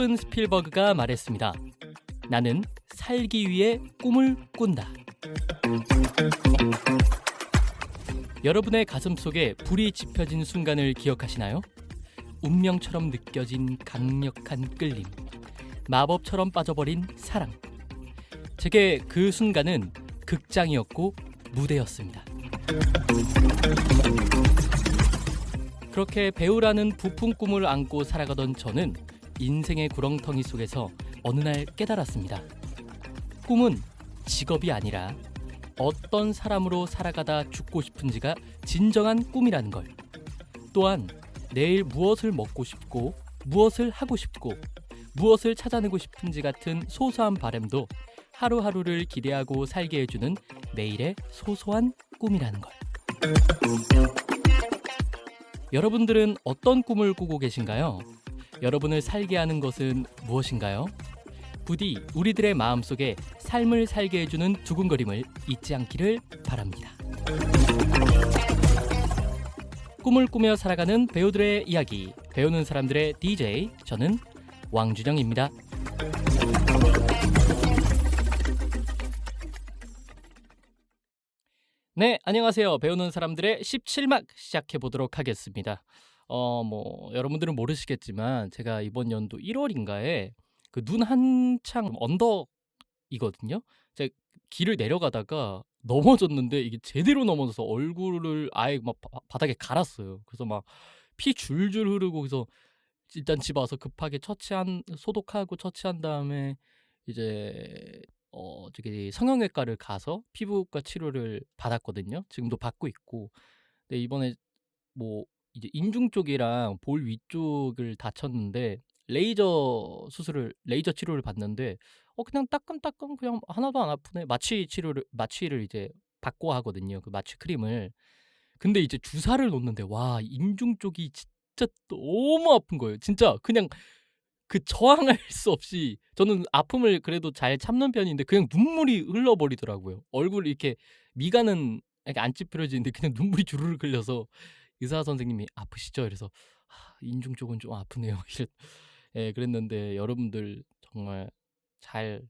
스티븐 스필버그가 말했습니다. 나는 살기 위해 꿈을 꾼다. 여러분의 가슴 속에 불이 지펴진 순간을 기억하시나요? 운명처럼 느껴진 강력한 끌림, 마법처럼 빠져버린 사랑. 제게 그 순간은 극장이었고 무대였습니다. 그렇게 배우라는 부푼 꿈을 안고 살아가던 저는 인생의 구렁텅이 속에서 어느 날 깨달았습니다. 꿈은 직업이 아니라 어떤 사람으로 살아가다 죽고 싶은지가 진정한 꿈이라는 걸. 또한 내일 무엇을 먹고 싶고 무엇을 하고 싶고 무엇을 찾아내고 싶은지 같은 소소한 바람도 하루하루를 기대하고 살게 해주는 매일의 소소한 꿈이라는 걸. 여러분들은 어떤 꿈을 꾸고 계신가요? 여러분을 살게 하는 것은 무엇인가요? 부디 우리들의 마음속에 삶을 살게 해주는 두근거림을 잊지 않기를 바랍니다. 꿈을 꾸며 살아가는 배우들의 이야기, 배우는 사람들의 DJ, 저는 왕준영입니다. 네, 안녕하세요. 배우는 사람들의 17막 시작해보도록 하겠습니다. 여러분들은 모르시겠지만 제가 이번 연도 1월인가에 그 눈 한창 언덕이거든요. 제가 길을 내려가다가 넘어졌는데 이게 제대로 넘어져서 얼굴을 아예 막 바닥에 갈았어요. 그래서 막 피 줄줄 흐르고, 그래서 일단 집 와서 급하게 소독하고 처치한 다음에 이제 저기 성형외과를 가서 피부과 치료를 받았거든요. 지금도 받고 있고. 근데 이번에 뭐 이제 인중 쪽이랑 볼 위쪽을 다쳤는데 레이저 치료를 받는데 그냥 따끔따끔 그냥 하나도 안 아프네. 마취를 이제 받고 하거든요. 그 마취 크림을. 근데 이제 주사를 놓는데 와, 인중 쪽이 진짜 너무 아픈 거예요. 진짜 그냥 그 저항할 수 없이, 저는 아픔을 그래도 잘 참는 편인데 그냥 눈물이 흘러버리더라고요. 얼굴 이렇게 미간은 이렇게 안 찌푸려지는데 그냥 눈물이 주르륵 흘려서 의사 선생님이 아프시죠? 그래서 인중 쪽은 좀 아프네요. 예, 그랬는데 여러분들 정말 잘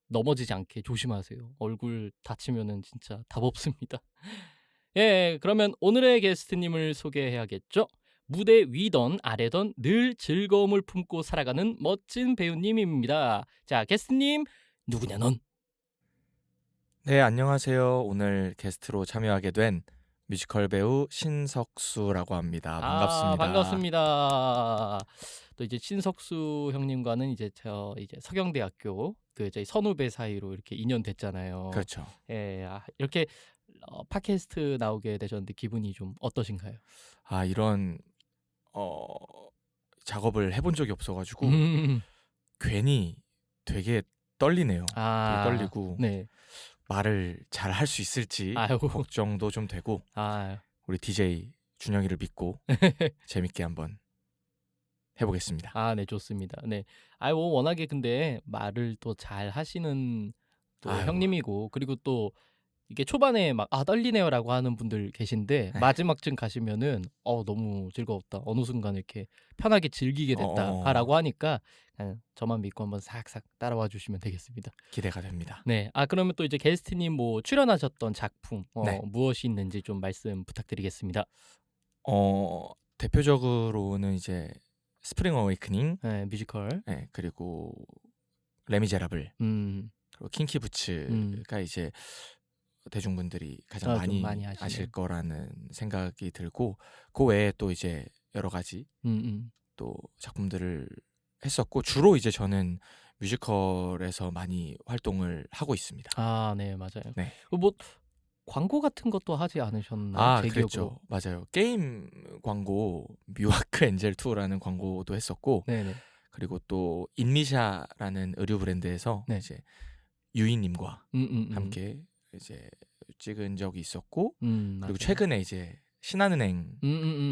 넘어지지 않게 조심하세요. 얼굴 다치면은 진짜 답 없습니다. 예, 그러면 오늘의 게스트님을 소개해야겠죠? 무대 위던 아래던 늘 즐거움을 품고 살아가는 멋진 배우님입니다. 자, 게스트님 누구냐 넌? 네, 안녕하세요. 오늘 게스트로 참여하게 된 뮤지컬 배우 신석수라고 합니다. 반갑습니다. 반갑습니다. 또 이제 신석수 형님과는 이제 서경대학교 그 저희 선후배 사이로 이렇게 인연 됐잖아요. 그렇죠. 예, 이렇게 팟캐스트 나오게 되셨는데 기분이 좀 어떠신가요? 이런 작업을 해본 적이 없어가지고 괜히 되게 떨리네요. 되게 떨리고 네. 말을 잘 할 수 있을지 걱정도 좀 되고 우리 DJ 준영이를 믿고 재밌게 한번 해보겠습니다. 네, 좋습니다. 네, 워낙에 근데 말을 또 잘 하시는 또 형님이고, 그리고 또 이게 초반에 막 떨리네요라고 하는 분들 계신데 마지막쯤 가시면은 너무 즐거웠다, 어느 순간 이렇게 편하게 즐기게 됐다라고 하니까 그냥 저만 믿고 한번 싹싹 따라와 주시면 되겠습니다. 기대가 됩니다. 네, 그러면 또 이제 게스트님 뭐 출연하셨던 작품 네. 무엇이 있는지 좀 말씀 부탁드리겠습니다. 대표적으로는 이제 스프링 어웨이크닝, 네, 뮤지컬. 네, 그리고 레미제라블, 그리고 킹키 부츠가 이제 대중분들이 가장 많이 아실 거라는 생각이 들고, 그 외에 또 이제 여러 가지 또 작품들을 했었고, 주로 이제 저는 뮤지컬에서 많이 활동을 하고 있습니다. 네, 맞아요. 네. 뭐 광고 같은 것도 하지 않으셨나요? 그렇죠. 맞아요. 게임 광고 뮤아크 엔젤 2라는 광고도 했었고, 네네. 그리고 또 인미샤라는 의류 브랜드에서 이제 유이님과 함께 이제 찍은 적이 있었고, 그리고 맞아요. 최근에 이제 신한은행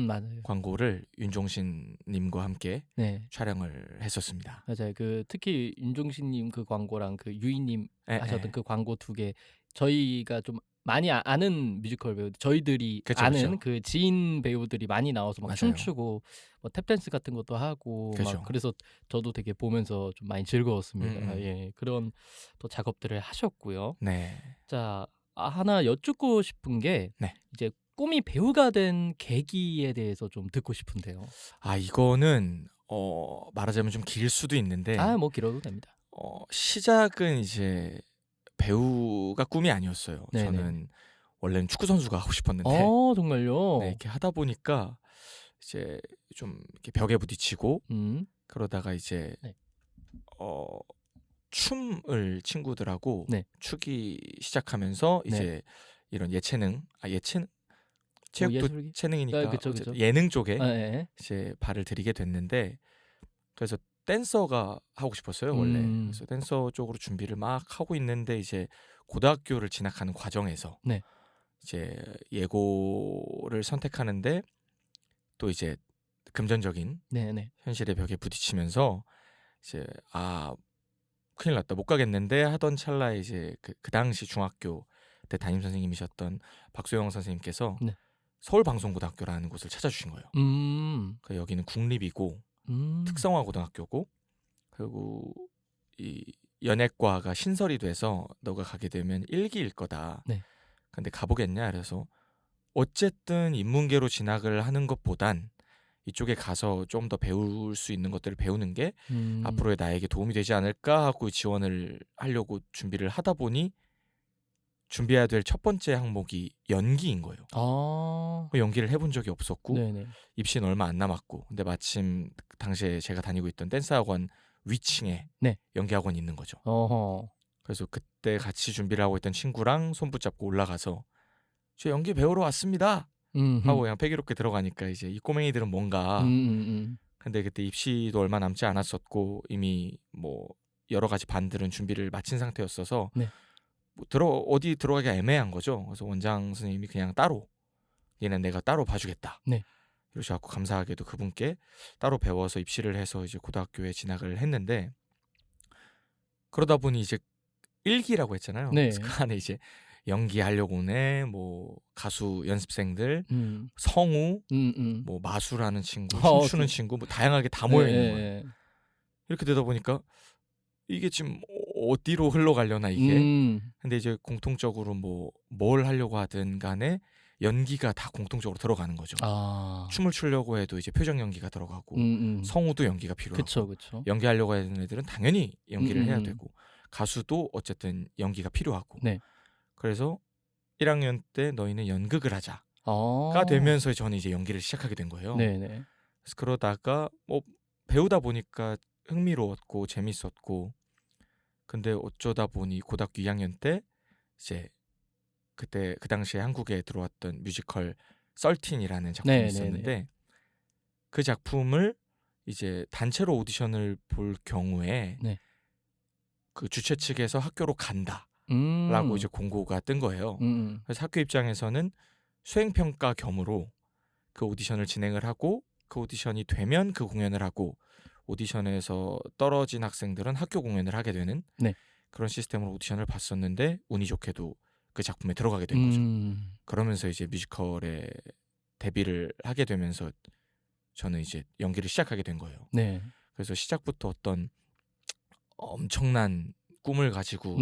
맞아요. 광고를 윤종신님과 함께 촬영을 했었습니다. 맞아요. 그 특히 윤종신님 그 광고랑 그 유이님 하셨던 그 광고 두 개 저희가 좀 많이 아는 뮤지컬 배우 저희들이 그쵸, 아는 그쵸. 그 지인 배우들이 많이 나와서 막 맞아요. 춤추고 뭐 탭댄스 같은 것도 하고 그죠. 막 그래서 저도 되게 보면서 좀 많이 즐거웠습니다. 음. 예. 그런 또 작업들을 하셨고요. 네. 자, 하나 여쭙고 싶은 게 네. 이제 꿈이 배우가 된 계기에 대해서 좀 듣고 싶은데요. 이거는 말하자면 좀 길 수도 있는데 뭐 길어도 됩니다. 시작은 이제 배우가 꿈이 아니었어요. 네네. 저는 원래는 축구 선수가 하고 싶었는데 정말요? 네, 이렇게 하다 보니까 이제 좀 이렇게 벽에 부딪히고 그러다가 이제 네. 춤을 친구들하고 네. 추기 시작하면서 네. 이제 이런 예체능 체육부 예술기? 체능이니까 그쵸, 어쨌든 그쵸. 예능 쪽에 예. 이제 발을 들이게 됐는데 그래서 댄서가 하고 싶었어요 원래. 그래서 댄서 쪽으로 준비를 막 하고 있는데 이제 고등학교를 진학하는 과정에서 네. 이제 예고를 선택하는데 또 이제 금전적인 네네. 현실의 벽에 부딪히면서 이제 큰일 났다 못 가겠는데 하던 찰나에 이제 그 당시 중학교 때 담임 선생님이셨던 박소영 선생님께서 네. 서울방송고등학교라는 곳을 찾아주신 거예요. 여기는 국립이고 특성화 고등학교고 그리고 이 연예과가 신설이 돼서 너가 가게 되면 1기일 거다. 네. 근데 가보겠냐? 그래서 어쨌든 인문계로 진학을 하는 것보단 이쪽에 가서 좀 더 배울 수 있는 것들을 배우는 게 앞으로의 나에게 도움이 되지 않을까 하고 지원을 하려고 준비를 하다 보니 준비해야 될 첫 번째 항목이 연기인 거예요. 연기를 해본 적이 없었고 네네. 입시는 얼마 안 남았고 근데 마침 당시에 제가 다니고 있던 댄스 학원 위층에 네. 연기 학원이 있는 거죠. 어허. 그래서 그때 같이 준비를 하고 있던 친구랑 손 붙잡고 올라가서 저 연기 배우러 왔습니다 하고 그냥 패기롭게 들어가니까 이제 이 꼬맹이들은 뭔가 근데 그때 입시도 얼마 남지 않았었고 이미 뭐 여러 가지 반들은 준비를 마친 상태였어서 네. 뭐 어디 들어가기가 애매한 거죠. 그래서 원장 선생님이 그냥 따로 얘는 내가 따로 봐주겠다. 네. 이러셔갖고 감사하게도 그분께 따로 배워서 입시를 해서 이제 고등학교에 진학을 했는데 그러다 보니 이제 1기라고 했잖아요. 네. 그래서 그 안에 이제 연기하려고 오네, 뭐 가수 연습생들, 성우, 뭐 마술하는 친구, 춤추는 친구, 뭐 다양하게 다 모여 있는 거예요. 이렇게 되다 보니까 이게 지금 어디로 흘러가려나 이게. 근데 이제 공통적으로 뭐 뭘 하려고 하든 간에 연기가 다 공통적으로 들어가는 거죠. 춤을 추려고 해도 이제 표정 연기가 들어가고 성우도 연기가 필요하고 그쵸. 연기하려고 하는 애들은 당연히 연기를 해야 되고 가수도 어쨌든 연기가 필요하고 네. 그래서 1학년 때 너희는 연극을 하자가 되면서 저는 이제 연기를 시작하게 된 거예요. 네네. 그래서 그러다가 뭐 배우다 보니까 흥미로웠고 재밌었고 근데 어쩌다 보니 고등학교 2학년 때 이제 그때 그 당시에 한국에 들어왔던 뮤지컬 썰틴이라는 작품이 있었는데 그 작품을 이제 단체로 오디션을 볼 경우에 그 주최 측에서 학교로 간다라고 이제 공고가 뜬 거예요. 그래서 학교 입장에서는 수행평가 겸으로 그 오디션을 진행을 하고 그 오디션이 되면 그 공연을 하고 오디션에서 떨어진 학생들은 학교 공연을 하게 되는 그런 시스템으로 오디션을 봤었는데 운이 좋게도 그 작품에 들어가게 된 거죠. 그러면서 이제 뮤지컬에 데뷔를 하게 되면서 저는 이제 연기를 시작하게 된 거예요. 네. 그래서 시작부터 어떤 엄청난 꿈을 가지고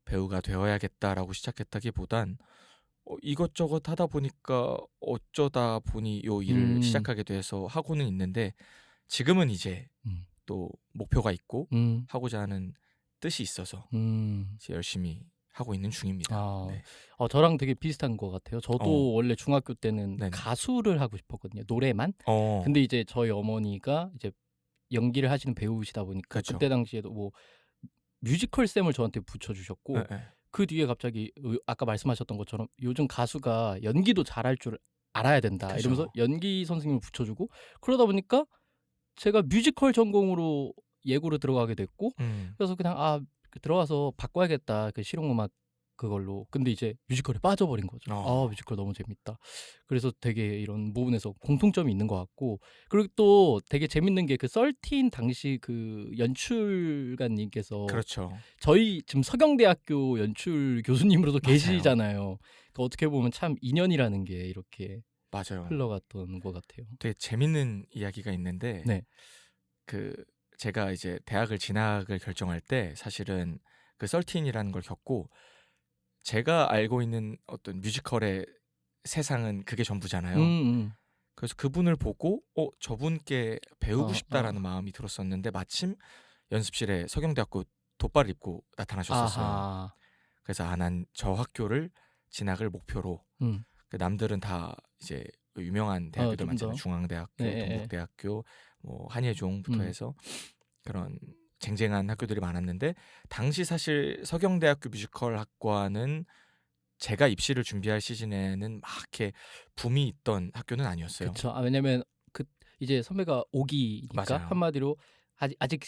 배우가 되어야겠다라고 시작했다기보단 이것저것 하다 보니까 어쩌다 보니 요 일을 시작하게 돼서 하고는 있는데 지금은 이제 또 목표가 있고 하고자 하는 뜻이 있어서 이제 열심히 하고 있는 중입니다. 네. 저랑 되게 비슷한 것 같아요. 저도 원래 중학교 때는 네네. 가수를 하고 싶었거든요. 노래만. 근데 이제 저희 어머니가 이제 연기를 하시는 배우시다 보니까 그쵸. 그때 당시에도 뭐 뮤지컬 쌤을 저한테 붙여주셨고 그 뒤에 갑자기 아까 말씀하셨던 것처럼 요즘 가수가 연기도 잘할 줄 알아야 된다 그쵸. 이러면서 연기 선생님을 붙여주고 그러다 보니까 제가 뮤지컬 전공으로 예고로 들어가게 됐고 그래서 그냥 들어가서 바꿔야겠다 그 실용음악 그걸로. 근데 이제 뮤지컬에 빠져버린 거죠. 뮤지컬 너무 재밌다. 그래서 되게 이런 부분에서 공통점이 있는 것 같고, 그리고 또 되게 재밌는 게 그 썰틴 당시 그 연출가님께서 그렇죠. 저희 지금 서경대학교 연출 교수님으로도 맞아요. 계시잖아요. 그러니까 어떻게 보면 참 인연이라는 게 이렇게 맞아요. 흘러갔던 것 같아요. 되게 재밌는 이야기가 있는데 네. 그 제가 이제 대학을 진학을 결정할 때 사실은 그 썰틴이라는 걸 겪고, 제가 알고 있는 어떤 뮤지컬의 세상은 그게 전부잖아요. 그래서 그분을 보고 저분께 배우고 싶다라는 마음이 들었었는데, 마침 연습실에 서경대학교 돗발을 입고 나타나셨었어요. 아하. 그래서 난 저 학교를 진학을 목표로, 그 남들은 다 이제 유명한 대학교들 좀 많잖아요. 더. 중앙대학교, 네, 동국대학교, 뭐 한예종부터 해서 그런 쟁쟁한 학교들이 많았는데, 당시 사실 서경대학교 뮤지컬 학과는 제가 입시를 준비할 시즌에는 막 이렇게 붐이 있던 학교는 아니었어요. 그렇죠. 왜냐면 그 이제 선배가 5기니까 맞아요. 한마디로 아직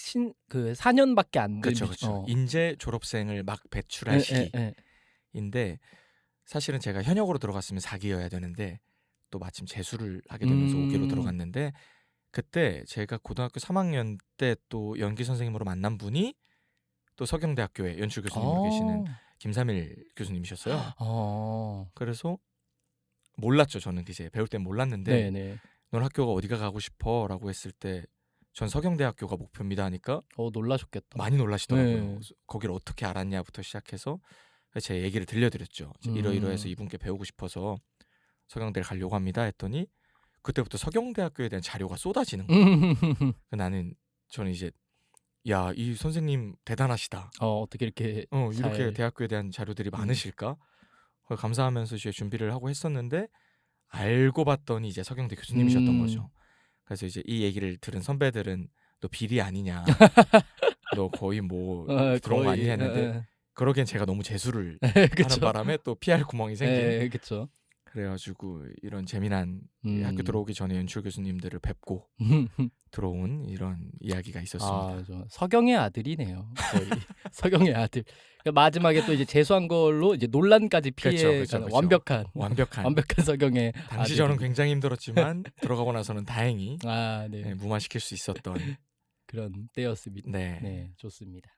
그 4년밖에 안 된 그렇죠, 그렇죠. 인재 졸업생을 막 배출할 시기인데, 사실은 제가 현역으로 들어갔으면 4기여야 되는데 또 마침 재수를 하게 되면서 5기로 들어갔는데, 그때 제가 고등학교 3학년 때 또 연기 선생님으로 만난 분이 또 서경대학교에 연출 교수님으로 계시는 김삼일 교수님이셨어요. 그래서 몰랐죠. 저는 이제 배울 땐 몰랐는데, 네네. 넌 학교가 어디가 가고 싶어? 라고 했을 때 전 서경대학교가 목표입니다 하니까 놀라셨겠다. 많이 놀라시더라고요. 네. 거기를 어떻게 알았냐부터 시작해서 제 얘기를 들려드렸죠. 이러이러해서 이분께 배우고 싶어서 서경대를 가려고 합니다 했더니, 그때부터 서경대학교에 대한 자료가 쏟아지는 거예요. 저는 이제 야, 이 선생님 대단하시다. 어떻게 이렇게 이렇게 대학교에 대한 자료들이 많으실까? 감사하면서 이제 준비를 하고 했었는데, 알고 봤더니 이제 서경대 교수님이셨던 거죠. 그래서 이제 이 얘기를 들은 선배들은 너 비리 아니냐, 너 거의 뭐 그런 거 아니냐 했는데, 그러기엔 제가 너무 재수를 하는 바람에 또 피할 구멍이 생긴. 그렇죠. 그래가지고 이런 재미난 학교 들어오기 전에 연출 교수님들을 뵙고 들어온 이런 이야기가 있었습니다. 서경의 아들이네요. 거의 서경의 아들. 그러니까 마지막에 또 이제 재수한 걸로 이제 논란까지 피해 가는 완벽한 서경의 당시 아들. 저는 굉장히 힘들었지만 들어가고 나서는 다행히 네. 무마시킬 수 있었던 그런 때였습니다. 네. 네, 좋습니다.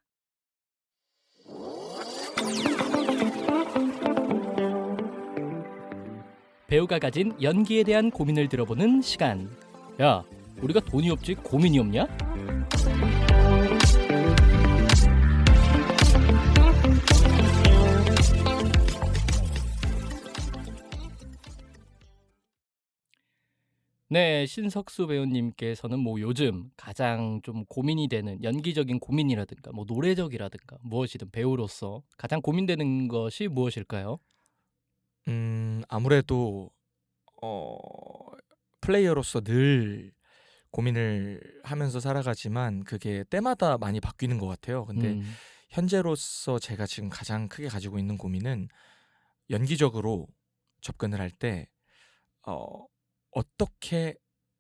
배우가 가진 연기에 대한 고민을 들어보는 시간. 야, 우리가 돈이 없지 고민이 없냐? 네, 신석수 배우님께서는 뭐 요즘 가장 좀 고민이 되는 연기적인 고민이라든가 뭐 노래적이라든가 무엇이든 배우로서 가장 고민되는 것이 무엇일까요? 아무래도 플레이어로서 늘 고민을 하면서 살아가지만 그게 때마다 많이 바뀌는 것 같아요. 근데 현재로서 제가 지금 가장 크게 가지고 있는 고민은, 연기적으로 접근을 할 때 어떻게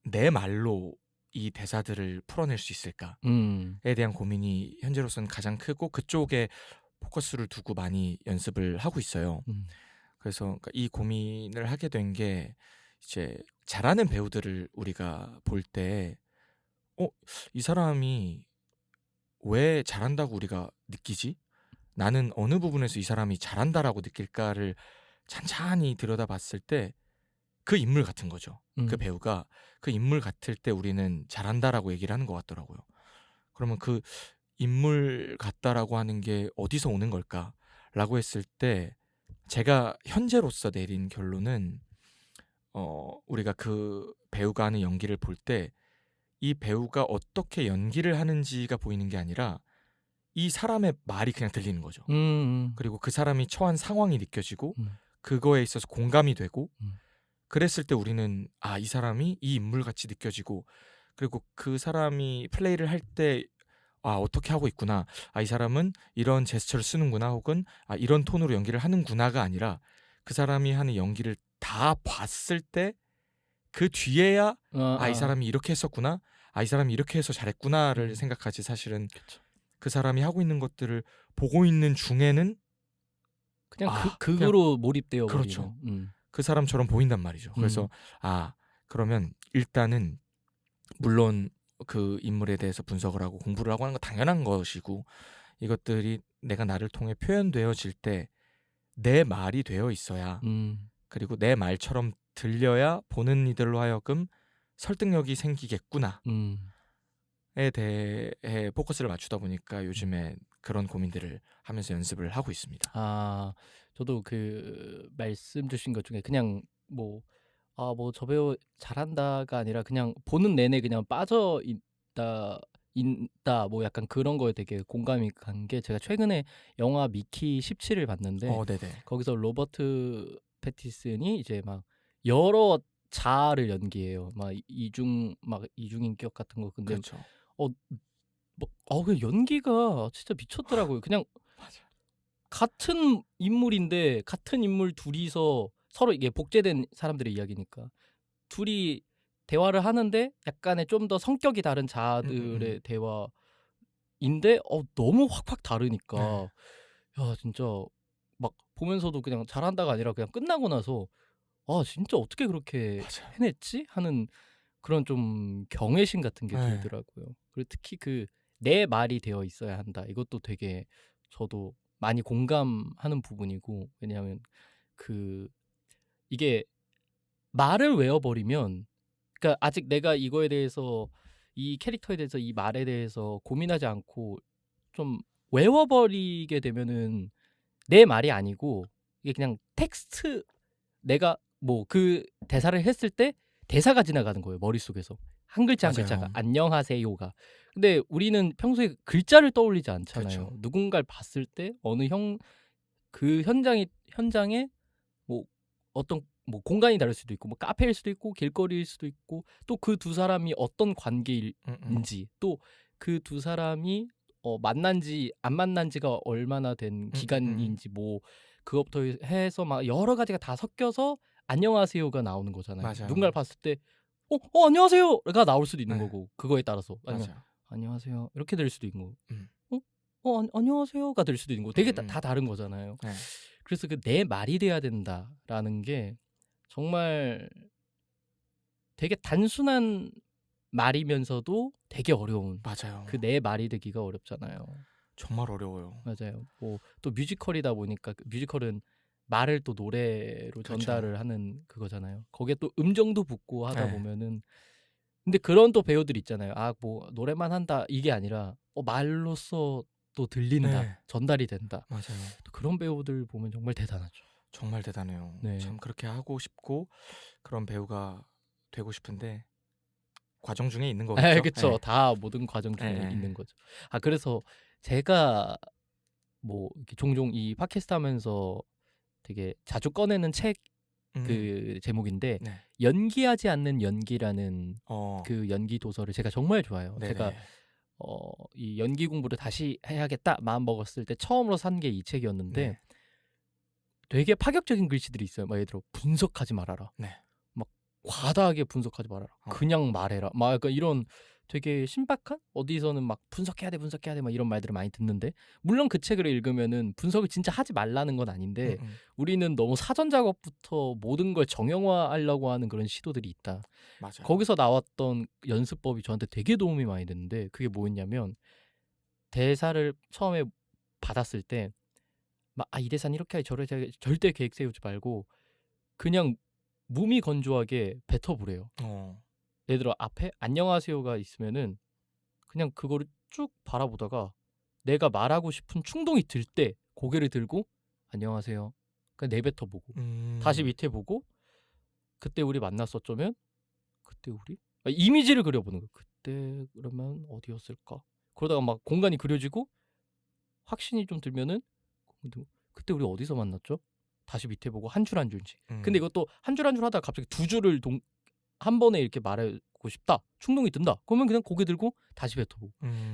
내 말로 이 대사들을 풀어낼 수 있을까에 대한 고민이 현재로서는 가장 크고, 그쪽에 포커스를 두고 많이 연습을 하고 있어요. 그래서 이 고민을 하게 된 게, 이제 잘하는 배우들을 우리가 볼 때 이 사람이 왜 잘한다고 우리가 느끼지? 나는 어느 부분에서 이 사람이 잘한다라고 느낄까를 찬찬히 들여다봤을 때 그 인물 같은 거죠. 그 배우가 그 인물 같을 때 우리는 잘한다라고 얘기를 하는 것 같더라고요. 그러면 그 인물 같다라고 하는 게 어디서 오는 걸까라고 했을 때, 제가 현재로서 내린 결론은 우리가 그 배우가 하는 연기를 볼 때 이 배우가 어떻게 연기를 하는지가 보이는 게 아니라 이 사람의 말이 그냥 들리는 거죠. 그리고 그 사람이 처한 상황이 느껴지고 그거에 있어서 공감이 되고, 그랬을 때 우리는 이 사람이 이 인물같이 느껴지고, 그리고 그 사람이 플레이를 할 때 어떻게 하고 있구나, 이 사람은 이런 제스처를 쓰는구나, 혹은 이런 톤으로 연기를 하는구나가 아니라, 그 사람이 하는 연기를 다 봤을 때 그 뒤에야 이 사람이 이렇게 했었구나, 이 사람이 이렇게 해서 잘했구나를 생각하지, 사실은 그쵸. 그 사람이 하고 있는 것들을 보고 있는 중에는 그냥 그거로 몰입되어 그렇죠. 버리는. 그 사람처럼 보인단 말이죠. 그래서 그러면 일단은 물론 그 인물에 대해서 분석을 하고 공부를 하고 하는 건 당연한 것이고 이것들이 내가 나를 통해 표현되어질 때 내 말이 되어 있어야 그리고 내 말처럼 들려야 보는 이들로 하여금 설득력이 생기겠구나에 대해 포커스를 맞추다 보니까 요즘에 그런 고민들을 하면서 연습을 하고 있습니다. 저도 그 말씀 주신 것 중에 그냥 뭐 저 배우 잘한다가 아니라 그냥 보는 내내 그냥 빠져 있다 뭐 약간 그런 거에 되게 공감이 간 게 제가 최근에 영화 미키 17을 봤는데 네네. 거기서 로버트 패티슨이 이제 막 여러 자아를 연기해요. 막 이중인격 같은 거. 근데 그렇죠. 그 연기가 진짜 미쳤더라고요. 그냥 맞아. 같은 인물인데 같은 인물 둘이서 서로 이게 복제된 사람들의 이야기니까 둘이 대화를 하는데 약간의 좀 더 성격이 다른 자아들의 대화인데 너무 확확 다르니까 야 진짜 막 보면서도 그냥 잘한다가 아니라 그냥 끝나고 나서 진짜 어떻게 그렇게 맞아요. 해냈지? 하는 그런 좀 경외심 같은 게 들더라고요. 그리고 특히 그 내 말이 되어 있어야 한다. 이것도 되게 저도 많이 공감하는 부분이고 왜냐하면 이게 말을 외워버리면 그러니까 아직 내가 이거에 대해서 이 캐릭터에 대해서 이 말에 대해서 고민하지 않고 좀 외워버리게 되면은 내 말이 아니고 이게 그냥 텍스트 내가 뭐 그 대사를 했을 때 대사가 지나가는 거예요 머릿속에서 한 글자 한 글자가 안녕하세요가. 근데 우리는 평소에 글자를 떠올리지 않잖아요. 그렇죠. 누군가를 봤을 때 어느 그 현장에 뭐 어떤 뭐 공간이 다를 수도 있고 뭐 카페일 수도 있고 길거리일 수도 있고 또 그 두 사람이 어떤 관계인지 또 그 두 사람이 만난 지 안 만난 지가 얼마나 된 기간인지 뭐 그것부터 해서 막 여러 가지가 다 섞여서 안녕하세요가 나오는 거잖아요. 맞아요. 누군가를 봤을 때 안녕하세요가 나올 수도 있는 거고 그거에 따라서 아니면 맞아요. 안녕하세요 이렇게 될 수도 있고 안녕하세요가 될 수도 있는 거고 되게 다 다른 거잖아요. 그래서 그 내 말이 돼야 된다라는 게 정말 되게 단순한 말이면서도 되게 어려운 맞아요. 그 내 말이 되기가 어렵잖아요. 정말 어려워요. 맞아요. 뭐 또 뮤지컬이다 보니까 뮤지컬은 말을 또 노래로 그렇죠. 전달을 하는 그거잖아요. 거기에 또 음정도 붙고 하다 보면은 근데 그런 또 배우들 있잖아요. 뭐 노래만 한다 이게 아니라 말로써 또 들린다, 전달이 된다. 맞아요. 또 그런 배우들 보면 정말 대단하죠. 정말 대단해요. 네. 참 그렇게 하고 싶고 그런 배우가 되고 싶은데 과정 중에 있는 거겠죠. 그렇죠. 다 모든 과정 중에 있는 거죠. 그래서 제가 뭐 이렇게 종종 이 팟캐스트 하면서 되게 자주 꺼내는 책 그 제목인데 연기하지 않는 연기라는 그 연기 도서를 제가 정말 좋아해요. 제가 이 연기 공부를 다시 해야겠다 마음 먹었을 때 처음으로 산 게 이 책이었는데 되게 파격적인 글씨들이 있어요. 막 예를 들어 분석하지 말아라. 막 과다하게 분석하지 말아라. 그냥 말해라. 막 약간 이런 되게 신박한 어디서는 막 분석해야 돼 막 이런 말들을 많이 듣는데 물론 그 책을 읽으면은 분석을 진짜 하지 말라는 건 아닌데 우리는 너무 사전 작업부터 모든 걸 정형화하려고 하는 그런 시도들이 있다. 맞아요. 거기서 나왔던 연습법이 저한테 되게 도움이 많이 됐는데 그게 뭐였냐면 대사를 처음에 받았을 때 막 이 대사는 이렇게 하지 저렇게 하지 절대 계획 세우지 말고 그냥 무미건조하게 뱉어보래요. 예를 들어 앞에 안녕하세요가 있으면은 그냥 그거를 쭉 바라보다가 내가 말하고 싶은 충동이 들 때 고개를 들고 안녕하세요. 그냥 내뱉어보고 다시 밑에 보고 그때 우리 만났었죠면 그때 우리 이미지를 그려보는 거예요. 그때 그러면 어디였을까? 그러다가 막 공간이 그려지고 확신이 좀 들면은 그때 우리 어디서 만났죠? 다시 밑에 보고 한 줄 한 줄인지. 근데 이것도 한 줄 한 줄 하다가 갑자기 두 줄을 한 번에 이렇게 말하고 싶다. 충동이 든다. 그러면 그냥 고개 들고 다시 뱉어보고.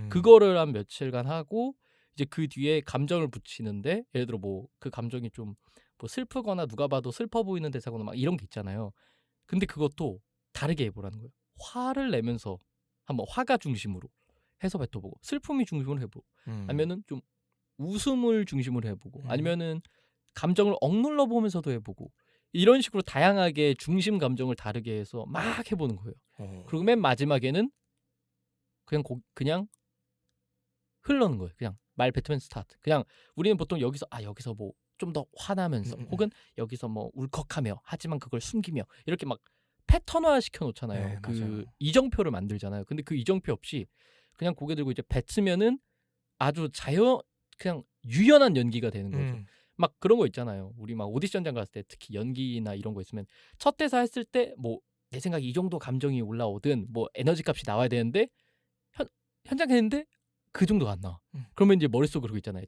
그거를 한 며칠간 하고 이제 그 뒤에 감정을 붙이는데 예를 들어 뭐 그 감정이 좀 뭐 슬프거나 누가 봐도 슬퍼 보이는 대사거나 막 이런 게 있잖아요. 근데 그것도 다르게 해보라는 거예요. 화를 내면서 한번 화가 중심으로 해서 뱉어보고 슬픔이 중심으로 해보고 아니면은 좀 웃음을 중심으로 해보고 아니면은 감정을 억눌러 보면서도 해보고 이런 식으로 다양하게 중심 감정을 다르게 해서 막 해보는 거예요. 그리고 맨 마지막에는 그냥 흘러는 거예요. 그냥 말 뱉으면 스타트. 그냥 우리는 보통 여기서 뭐 좀 더 화나면서 혹은 여기서 뭐 울컥하며 하지만 그걸 숨기며 이렇게 막 패턴화 시켜 놓잖아요. 네, 그 맞아요. 이정표를 만들잖아요. 근데 그 이정표 없이 그냥 고개 들고 이제 뱉으면은 아주 그냥 유연한 연기가 되는 거죠. 막 그런 거 있잖아요. 우리 막 오디션장 갔을 때 특히 연기나 이런 거 있으면 첫 대사 했을 때 뭐 내 생각에 이 정도 감정이 올라오든 뭐 에너지 값이 나와야 되는데 현장 했는데 그 정도가 안 나와. 그러면 이제 머릿속으로 그거 있잖아요.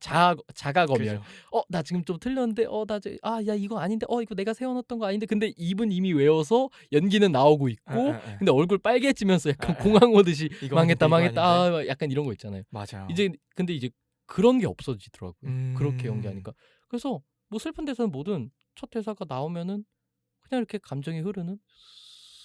자가검열. 그죠. 나 지금 좀 틀렸는데 야 이거 아닌데 이거 내가 세워놨던 거 아닌데 근데 입은 이미 외워서 연기는 나오고 있고 근데 얼굴 빨개지면서 약간 공항 오듯이 망했다 약간 이런 거 있잖아요. 맞아요. 근데 이제 그런 게 없어지더라고요. 그렇게 연기하니까. 그래서 뭐 슬픈 대사는 뭐든 첫 대사가 나오면은 그냥 이렇게 감정이 흐르는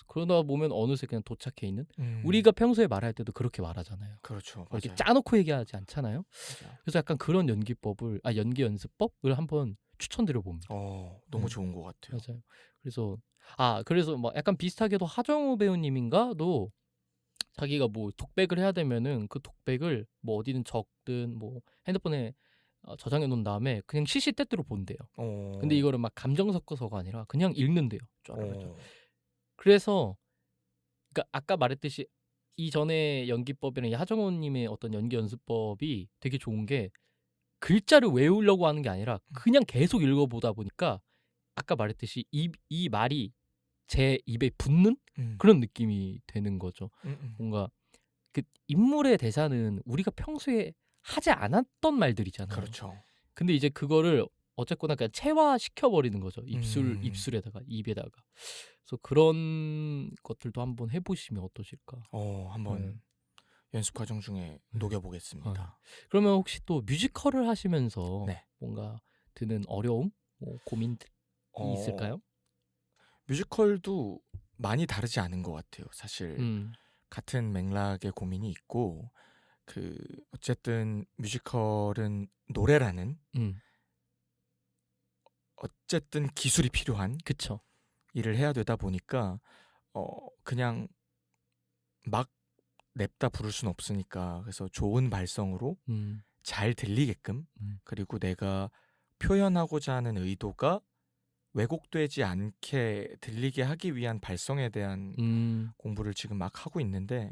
그러다 보면 어느새 그냥 도착해 있는 우리가 평소에 말할 때도 그렇게 말하잖아요. 그렇죠. 이렇게 맞아요. 짜놓고 얘기하지 않잖아요. 맞아요. 그래서 약간 그런 연기 연습법을 한번 추천드려 봅니다. 너무 좋은 것 같아요. 맞아요. 그래서 뭐 약간 비슷하게도 하정우 배우님인가도 자기가 뭐 독백을 해야 되면은 그 독백을 뭐 어디든 적든 뭐 핸드폰에 저장해 놓은 다음에 그냥 시시때때로 본대요. 근데 이거를 막 감정 섞어서가 아니라 그냥 읽는데요. 쫙. 그래서 그러니까 아까 말했듯이 이전에 연기법이랑 이 하정우님의 어떤 연기 연습법이 되게 좋은 게 글자를 외우려고 하는 게 아니라 그냥 계속 읽어보다 보니까 아까 말했듯이 이 말이 제 입에 붙는 그런 느낌이 되는 거죠. 뭔가 그 인물의 대사는 우리가 평소에 하지 않았던 말들이잖아요. 그렇죠. 근데 이제 그거를 어쨌거나 그냥 체화시켜 버리는 거죠. 입술에다가 입에다가. 그래서 그런 것들도 한번 해보시면 어떠실까. 한번 연습 과정 중에 녹여보겠습니다. 그러면 혹시 또 뮤지컬을 하시면서 네. 뭔가 드는 어려움, 뭐 고민들이 있을까요? 뮤지컬도 많이 다르지 않은 것 같아요. 사실 같은 맥락의 고민이 있고 어쨌든 뮤지컬은 노래라는 어쨌든 기술이 필요한 그쵸. 일을 해야 되다 보니까 그냥 막 냅다 부를 수는 없으니까 그래서 좋은 발성으로 잘 들리게끔 그리고 내가 표현하고자 하는 의도가 왜곡되지 않게 들리게 하기 위한 발성에 대한 공부를 지금 막 하고 있는데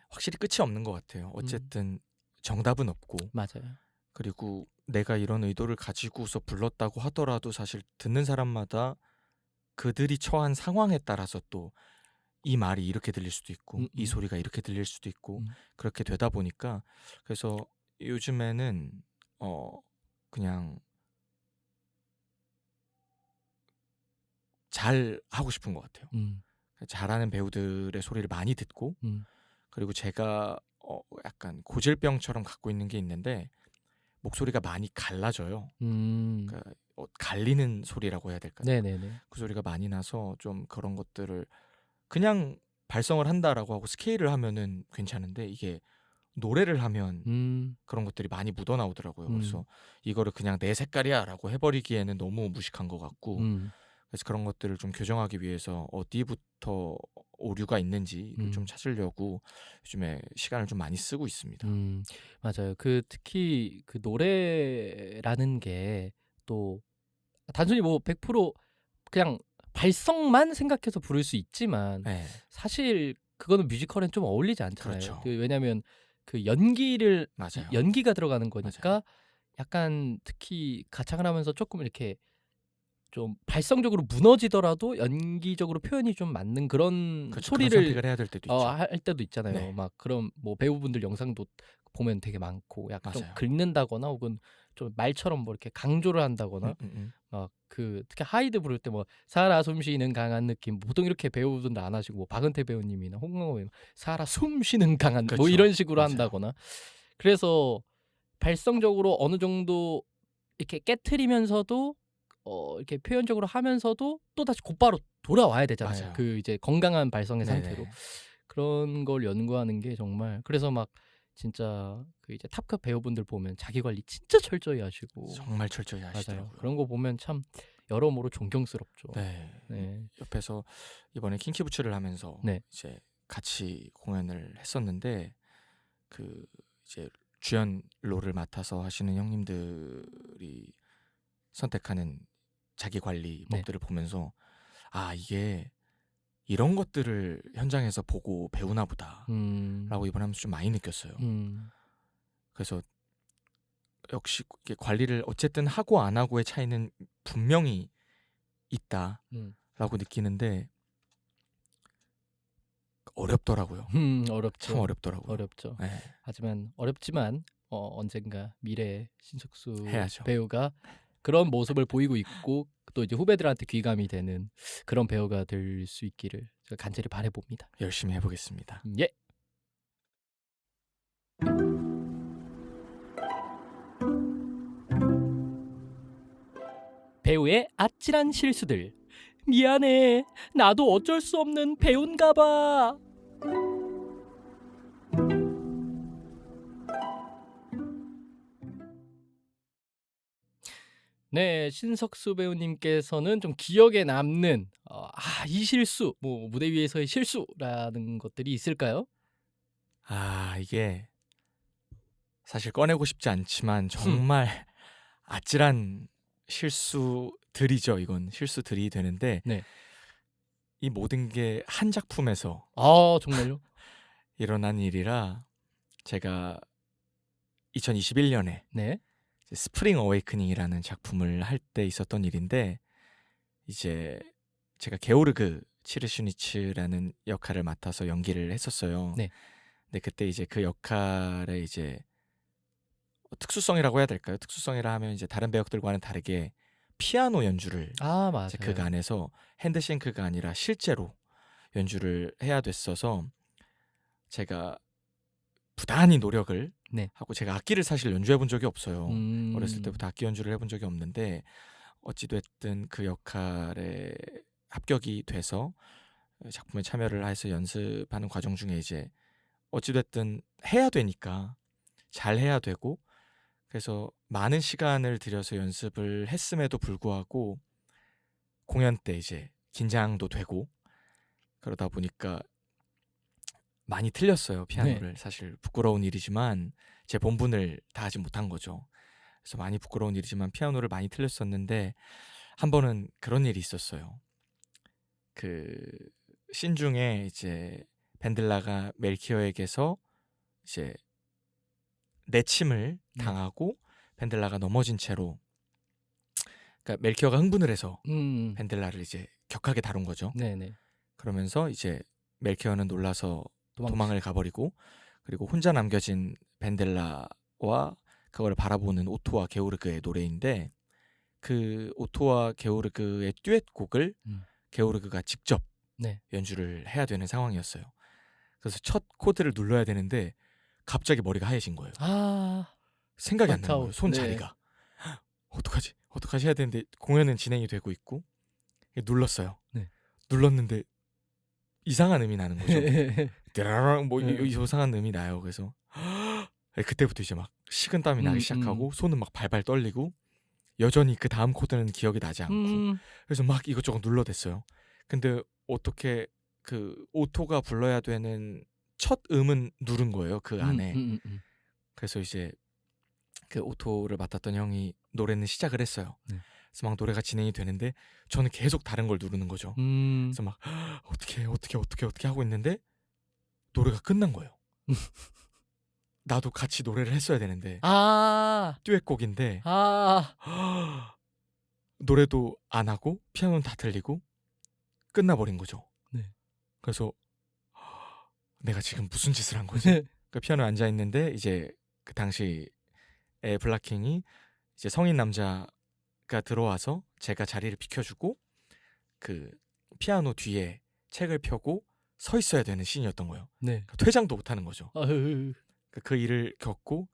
확실히 끝이 없는 것 같아요. 어쨌든 정답은 없고 맞아요. 그리고 내가 이런 의도를 가지고서 불렀다고 하더라도 사실 듣는 사람마다 그들이 처한 상황에 따라서 또 이 말이 이렇게 들릴 수도 있고 이 소리가 이렇게 들릴 수도 있고 그렇게 되다 보니까 그래서 요즘에는 그냥 잘 하고 싶은 것 같아요. 잘하는 배우들의 소리를 많이 듣고 그리고 제가 약간 고질병처럼 갖고 있는 게 있는데 목소리가 많이 갈라져요. 그러니까 갈리는 소리라고 해야 될까요? 네네네. 그 소리가 많이 나서 좀 그런 것들을 그냥 발성을 한다라고 하고 스케일을 하면은 괜찮은데 이게 노래를 하면 그런 것들이 많이 묻어나오더라고요. 그래서 이거를 그냥 내 색깔이야라고 해버리기에는 너무 무식한 것 같고 그래서 그런 것들을 좀 교정하기 위해서 어디부터 오류가 있는지를 좀 찾으려고 요즘에 시간을 좀 많이 쓰고 있습니다. 맞아요. 특히 그 노래라는 게 또 단순히 뭐 100% 그냥 발성만 생각해서 부를 수 있지만 네. 사실 그거는 뮤지컬엔 좀 어울리지 않잖아요. 그렇죠. 왜냐하면 그 맞아요. 연기가 들어가는 거니까 맞아요. 약간 특히 가창을 하면서 조금 이렇게 좀 발성적으로 무너지더라도 연기적으로 표현이 좀 맞는 그런 그런 소리를 선택을 해야 될 때도 있죠. 할 때도 있잖아요. 네. 막 그런 뭐 배우분들 영상도 보면 되게 많고 약간 좀 맞아요. 긁는다거나 혹은 좀 말처럼 뭐 이렇게 강조를 한다거나 막 특히 하이드 부를 때 뭐 살아 숨쉬는 강한 느낌 보통 이렇게 배우분들 안 하시고 뭐 박은태 배우님이나 홍강호 배우님 살아 숨쉬는 강한 뭐 그렇죠. 이런 식으로 맞아요. 한다거나 그래서 발성적으로 어느 정도 이렇게 깨트리면서도 이렇게 표현적으로 하면서도 또다시 곧바로 돌아와야 되잖아요. 맞아요. 이제 건강한 발성의 네네. 상태로. 그런 걸 연구하는 게 정말 그래서 막 진짜 그 이제 탑급 배우분들 보면 자기 관리 진짜 철저히 하시고 정말 철저히 맞아요. 하시더라고요. 그런 거 보면 참 여러모로 존경스럽죠. 네. 네. 옆에서 이번에 킹키부츠를 하면서 네. 이제 같이 공연을 했었는데 그 이제 주연 롤을 맡아서 하시는 형님들이 선택하는 자기 관리법들을 보면서 아 이게 이런 것들을 현장에서 보고 배우나 보다라고 이번에 하면서 좀 많이 느꼈어요. 그래서 역시 이게 관리를 어쨌든 하고 안 하고의 차이는 분명히 있다라고 느끼는데 어렵더라고요. 어렵죠. 참 어렵더라고요. 어렵죠. 네. 하지만 어렵지만 언젠가 미래의 신석수 해야죠. 배우가 그런 모습을 보이고 있고 또 이제 후배들한테 귀감이 되는 그런 배우가 될 수 있기를 제가 간절히 바라봅니다. 열심히 해보겠습니다. 예. 배우의 아찔한 실수들. 미안해. 나도 어쩔 수 없는 배우인가 봐. 네, 신석수 배우님께서는 좀 기억에 남는 이 실수, 뭐 무대 위에서의 실수라는 것들이 있을까요? 이게 사실 꺼내고 싶지 않지만 정말 아찔한 실수들이죠. 이건 실수들이 되는데 네. 이 모든 게 한 작품에서 정말요? 일어난 일이라 제가 2021년에 네. 스프링 어웨이크닝이라는 작품을 할 때 있었던 일인데 이제 제가 게오르그 치르슈니츠라는 역할을 맡아서 연기를 했었어요. 네. 근데 그때 이제 그 역할의 이제 특수성이라고 해야 될까요? 특수성이라 하면 이제 다른 배역들과는 다르게 피아노 연주를 맞아요. 이제 그 안에서 핸드싱크가 아니라 실제로 연주를 해야 됐어서 제가 부단히 노력을 하고 제가 악기를 사실 연주해 본 적이 없어요. 어렸을 때부터 악기 연주를 해본 적이 없는데 어찌됐든 그 역할에 합격이 돼서 작품에 참여를 해서 연습하는 과정 중에 이제 어찌됐든 해야 되니까 잘 해야 되고 그래서 많은 시간을 들여서 연습을 했음에도 불구하고 공연 때 이제 긴장도 되고 그러다 보니까 많이 틀렸어요. 피아노를. 사실 부끄러운 일이지만 제 본분을 다 하지 못한 거죠. 그래서 많이 부끄러운 일이지만 피아노를 많이 틀렸었는데 한 번은 그런 일이 있었어요. 그 씬 중에 이제 벤들라가 멜키어에게서 이제 내침을 당하고 벤들라가 넘어진 채로 그러니까 멜키어가 흥분을 해서 벤들라를 이제 격하게 다룬 거죠. 그러면서 이제 멜키어는 놀라서 도망을 가버리고 그리고 혼자 남겨진 벤델라와 그걸 바라보는 오토와 게오르그의 노래인데 그 오토와 게오르그의 듀엣곡을 게오르그가 직접 연주를 해야 되는 상황이었어요. 그래서 첫 코드를 눌러야 되는데 갑자기 머리가 하얘진 거예요. 생각이 안 나는 거예요. 손 자리가. 어떡하지 해야 되는데 공연은 진행이 되고 있고 눌렀어요. 눌렀는데 이상한 음이 나는 거죠. 띠라랑 뭐 이상한 음이 나요. 그래서 그때부터 이제 막 식은땀이 나기 시작하고 손은 막 발발 떨리고 여전히 그 다음 코드는 기억이 나지 않고 그래서 막 이것저것 눌러댔어요. 근데 어떻게 그 오토가 불러야 되는 첫 음은 누른 거예요. 그 안에. 그래서 이제 그 오토를 맡았던 형이 노래는 시작을 했어요. 그래서 막 노래가 진행이 되는데 저는 계속 다른 걸 누르는 거죠. 그래서 막 어떻게 하고 있는데 노래가 끝난 거예요. 나도 같이 노래를 했어야 되는데 듀엣곡인데 노래도 안 하고 피아노는 다 들리고 끝나버린 거죠. 그래서 내가 지금 무슨 짓을 한 거지? 그러니까 피아노에 앉아 있는데 이제 그 당시에 블락킹이 이제 성인 남자가 들어와서 제가 자리를 비켜주고 그 피아노 뒤에 책을 펴고 서 있어야 되는 씬이었던 거예요. 그러니까 퇴장도 못하는 거죠. 그 일을 겪고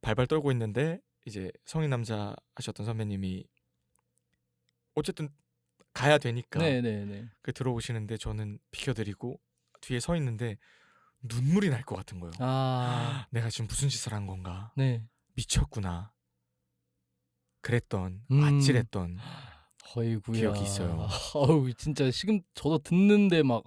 발발 떨고 있는데 이제 성인 남자 하셨던 선배님이 어쨌든 가야 되니까 그 들어오시는데 저는 비켜드리고 뒤에 서 있는데 눈물이 날 것 같은 거예요. 아, 내가 지금 무슨 짓을 한 건가? 네. 미쳤구나. 그랬던 음. 아찔했던 어이구야. 기억이 있어요. 어우, 진짜 지금 저도 듣는데 막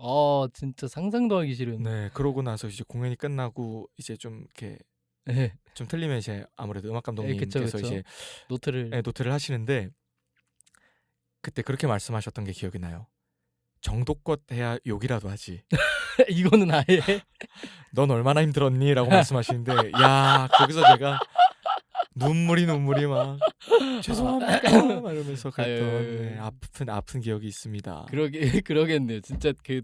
진짜 상상도 하기 싫은. 네, 그러고 나서 이제 공연이 끝나고 이제 좀 이렇게 네. 좀 틀리면 이제 아무래도 음악 그쵸, 감독님께서 그쵸. 이제 노트를. 노트를 하시는데 그때 그렇게 말씀하셨던 게 기억이 나요. 정도껏 해야 욕이라도 하지. 이거는 아예. 넌 얼마나 힘들었니? 라고 말씀하시는데 야, 거기서 제가 눈물이 막 죄송합니다 막 이러면서 그랬던 아픈 기억이 있습니다. 그러겠네요. 진짜 그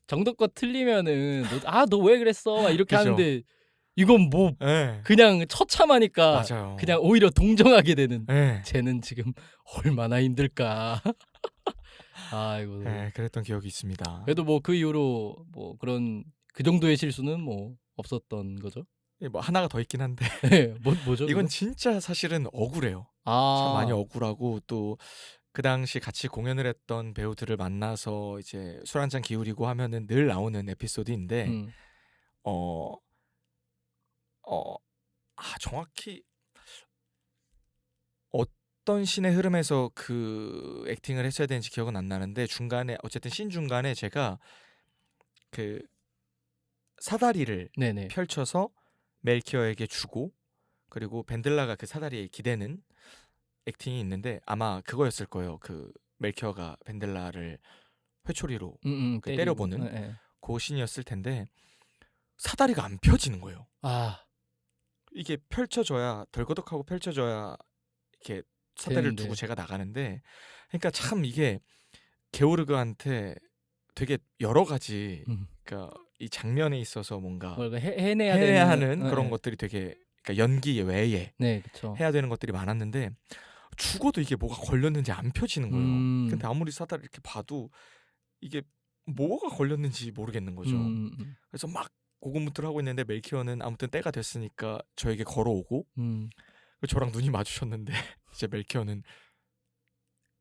정도껏 틀리면은 너 왜 그랬어? 막 이렇게 그죠. 하는데 이건 뭐 네, 그냥 처참하니까 맞아요. 그냥 오히려 동정하게 되는. 네, 쟤는 지금 얼마나 힘들까. 아이고. 네, 그랬던 기억이 있습니다. 그래도 뭐 그 이후로 뭐 그런 그 정도의 실수는 뭐 없었던 거죠. 뭐 하나가 더 있긴 한데 네, 뭐죠? 이건 그거? 진짜 사실은 억울해요. 참 많이 아, 억울하고 또 그 당시 같이 공연을 했던 배우들을 만나서 이제 술 한잔 기울이고 하면은 늘 나오는 에피소드인데 음, 어, 정확히 어떤 신의 흐름에서 그 액팅을 했어야 되는지 기억은 안 나는데 중간에 어쨌든 신 중간에 제가 그 사다리를 네네. 펼쳐서 멜키어에게 주고 그리고 벤들라가 그 사다리에 기대는 액팅이 있는데 아마 그거였을 거예요. 그 멜키어가 벤델라를 회초리로 그 때려보는 네. 그 씬이었을 텐데 사다리가 안 펴지는 거예요. 아, 이게 펼쳐져야 덜거덕하고 펼쳐져야 이렇게 사다리를 되는데. 두고 제가 나가는데 그러니까 참 이게 게오르그한테 되게 여러 가지 음, 그러니까 이 장면에 있어서 뭔가 뭘 해내야 해야 되는. 하는 그런 네. 것들이 되게 그러니까 연기 외에 네, 그렇죠. 해야 되는 것들이 많았는데 죽어도 이게 뭐가 걸렸는지 안 펴지는 거예요. 근데 아무리 사다리 이렇게 봐도 이게 뭐가 걸렸는지 모르겠는 거죠. 그래서 막 고군분투를 하고 있는데 멜키어는 아무튼 때가 됐으니까 저에게 걸어오고 저랑 눈이 마주쳤는데 이제 멜키어는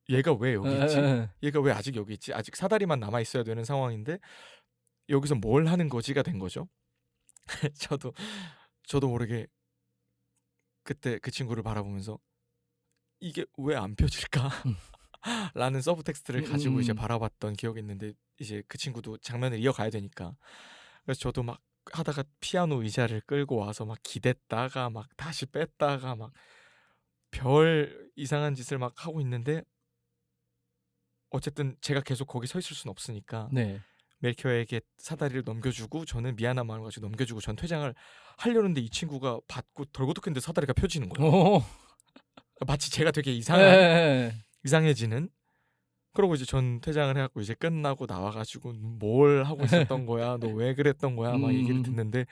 얘가 왜 여기 있지? 얘가 왜 아직 여기 있지? 아직 사다리만 남아 있어야 되는 상황인데 여기서 뭘 하는 거지가 된 거죠. 저도 모르게 그때 그 친구를 바라보면서 이게 왜 안 펴질까? 라는 서브텍스트를 가지고 이제 바라봤던 기억이 있는데 이제 그 친구도 장면을 이어가야 되니까 그래서 저도 막 하다가 피아노 의자를 끌고 와서 막 기댔다가 막 다시 뺐다가 막 별 이상한 짓을 막 하고 있는데 어쨌든 제가 계속 거기 서 있을 순 없으니까 네. 멜키어에게 사다리를 넘겨주고 저는 미안한 마음을 가지고 넘겨주고 전 퇴장을 하려는데 이 친구가 받고 덜고덕했는데 사다리가 펴지는 거예요. 마치 제가 되게 이상해지는. 그러고 이제 전 퇴장을 해갖고 이제 끝나고 나와가지고 뭘 하고 있었던 거야? 너 왜 그랬던 거야? 막 얘기를 듣는데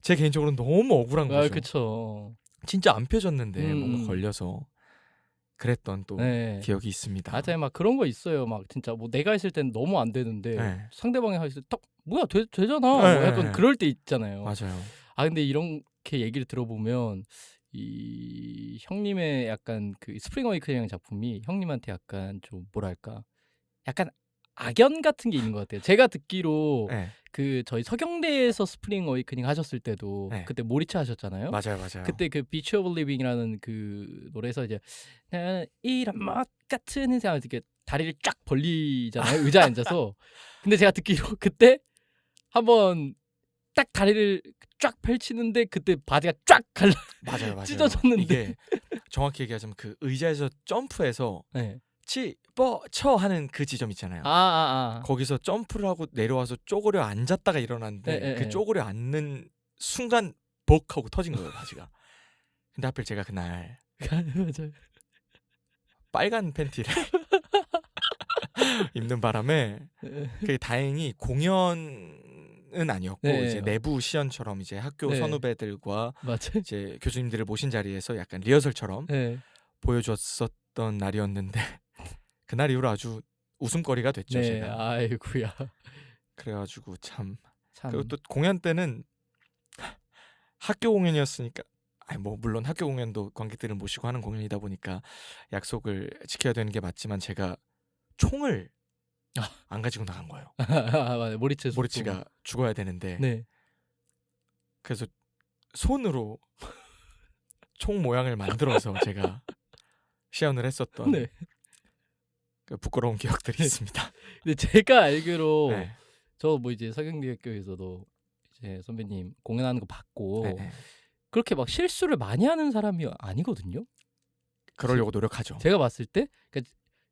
제 개인적으로는 너무 억울한 거죠. 그쵸. 진짜 안 펴졌는데 뭔가 걸려서 그랬던 또 네. 기억이 있습니다. 맞아요. 막 그런 거 있어요. 막 진짜 뭐 내가 했을 땐 너무 안 되는데 네. 상대방이 했을 때 딱 뭐야 되잖아. 네, 뭐 약간 그럴 때 있잖아요. 맞아요. 근데 이렇게 얘기를 들어보면 이 형님의 약간 그 스프링 어웨이크닝 작품이 형님한테 약간 좀 뭐랄까 약간 악연 같은 게 있는 것 같아요. 제가 듣기로 네. 그 저희 서경대에서 스프링 어웨이크닝 하셨을 때도 네. 그때 모리차 하셨잖아요. 맞아요. 그때 그 비치 오브 리빙이라는 그 노래에서 이제 이런 멋 같은 인생 이렇게 다리를 쫙 벌리잖아요. 의자에 앉아서. 근데 제가 듣기로 그때 한번 딱 다리를 쫙 펼치는데 그때 바지가 쫙 맞아요. 찢어졌는데 이게 정확히 얘기하자면 그 의자에서 점프해서 네. 쳐 하는 그 지점 있잖아요. 거기서 점프를 하고 내려와서 쪼그려 앉았다가 일어났는데 그 쪼그려 앉는 순간 벅 하고 터진 거예요, 바지가. 근데 하필 제가 그날 맞아요. 빨간 팬티를 입는 바람에 그게 다행히 공연은 아니었고 이제 내부 시연처럼 이제 학교 선후배들과 이제 교수님들을 모신 자리에서 약간 리허설처럼 보여줬었던 날이었는데 그날 이후로 아주 웃음거리가 됐죠. 제가. 아이고야. 그래가지고 참. 그리고 또 공연 때는 학교 공연이었으니까 뭐 물론 학교 공연도 관객들을 모시고 하는 공연이다 보니까 약속을 지켜야 되는 게 맞지만 제가 총을 안 가지고 나간 거예요. 모리치가 죽어야 되는데 그래서 손으로 총 모양을 만들어서 제가 시연을 했었던 네. 그 부끄러운 기억들이 있습니다. 근데 제가 알기로 네. 저 뭐 이제 서경대학교에서도 이제 선배님 공연하는 거 봤고 네, 네. 그렇게 막 실수를 많이 하는 사람이 아니거든요. 그러려고 노력하죠. 제가 봤을 때.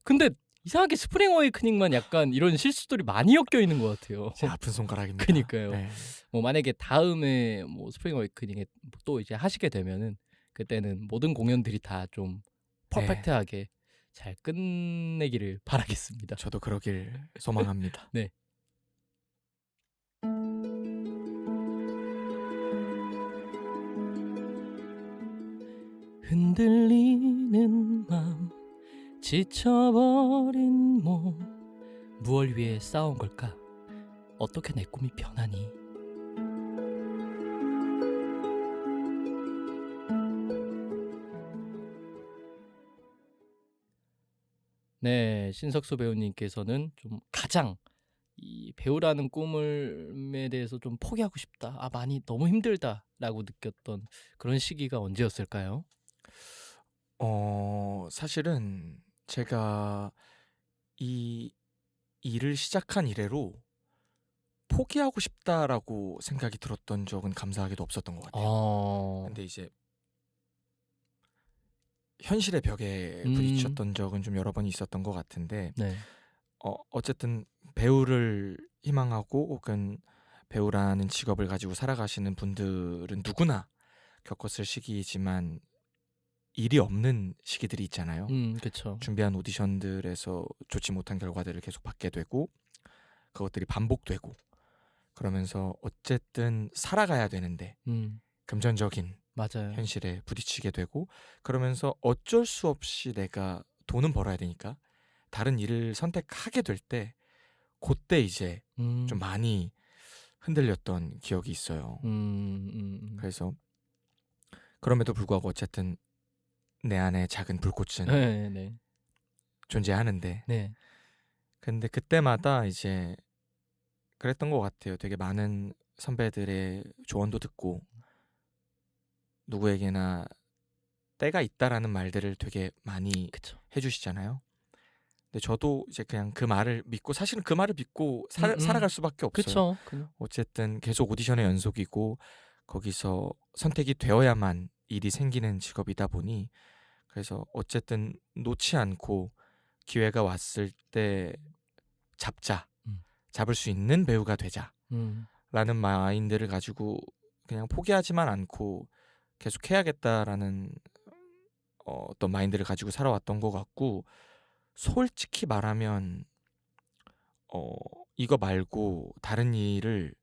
근데 이상하게 스프링 어웨이크닝만 약간 이런 실수들이 많이 엮여 있는 것 같아요. 제 아픈 손가락입니다. 그니까요. 네. 뭐 만약에 다음에 뭐 스프링 어웨이크닝에 또 이제 하시게 되면은 그때는 모든 공연들이 다 좀 퍼펙트하게 잘 끝내기를 바라겠습니다. 저도 그러길 소망합니다. 네. 흔들리는 맘 지쳐버린 몸 무얼 위해 싸운 걸까? 어떻게 내 꿈이 변하니? 네, 신석수 배우님께서는 좀 가장 이 배우라는 꿈에 대해서 좀 포기하고 싶다. 아, 많이 너무 힘들다라고 느꼈던 그런 시기가 언제였을까요? 사실은 제가 이 일을 시작한 이래로 포기하고 싶다라고 생각이 들었던 적은 감사하게도 없었던 것 같아요. 근데 이제 현실의 벽에 부딪혔던 적은 좀 여러 번 있었던 것 같은데 네. 어쨌든 배우를 희망하고 혹은 배우라는 직업을 가지고 살아가시는 분들은 누구나 겪었을 시기이지만 일이 없는 시기들이 있잖아요. 그쵸. 준비한 오디션들에서 좋지 못한 결과들을 계속 받게 되고 그것들이 반복되고 그러면서 어쨌든 살아가야 되는데 금전적인 맞아요. 현실에 부딪히게 되고 그러면서 어쩔 수 없이 내가 돈은 벌어야 되니까 다른 일을 선택하게 될 때 그때 이제 좀 많이 흔들렸던 기억이 있어요. 그래서 그럼에도 불구하고 어쨌든 내 안에 작은 불꽃은 네. 존재하는데 네. 근데 그때마다 이제 그랬던 것 같아요. 되게 많은 선배들의 조언도 듣고 누구에게나 때가 있다라는 말들을 되게 많이 그쵸. 해주시잖아요. 근데 저도 이제 그냥 그 말을 믿고 사실은 그 말을 믿고 살아갈 수밖에 없어요. 그쵸. 어쨌든 계속 오디션의 연속이고 거기서 선택이 되어야만 일이 생기는 직업이다 보니 그래서 어쨌든 놓지 않고 기회가 왔을 때 잡을 수 있는 배우가 되자 라는 마인드를 가지고 그냥 포기하지만 않고 계속 해야겠다라는 어떤 마인드를 가지고 살아왔던 것 같고 솔직히 말하면 이거 말고 다른 일을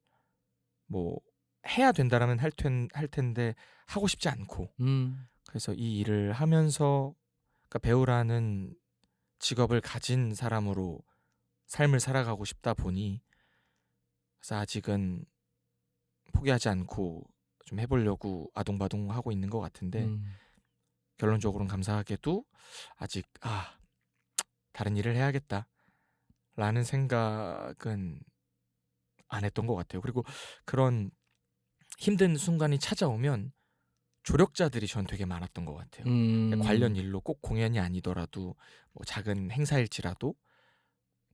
뭐 해야 된다라면 할 텐데 하고 싶지 않고 그래서 이 일을 하면서 그러니까 배우라는 직업을 가진 사람으로 삶을 살아가고 싶다 보니 그래서 아직은 포기하지 않고 좀 해보려고 아둥바둥 하고 있는 것 같은데 결론적으로는 감사하게도 아직 다른 일을 해야겠다라는 생각은 안 했던 것 같아요. 그리고 그런 힘든 순간이 찾아오면 조력자들이 전 되게 많았던 것 같아요. 관련 일로 꼭 공연이 아니더라도 뭐 작은 행사일지라도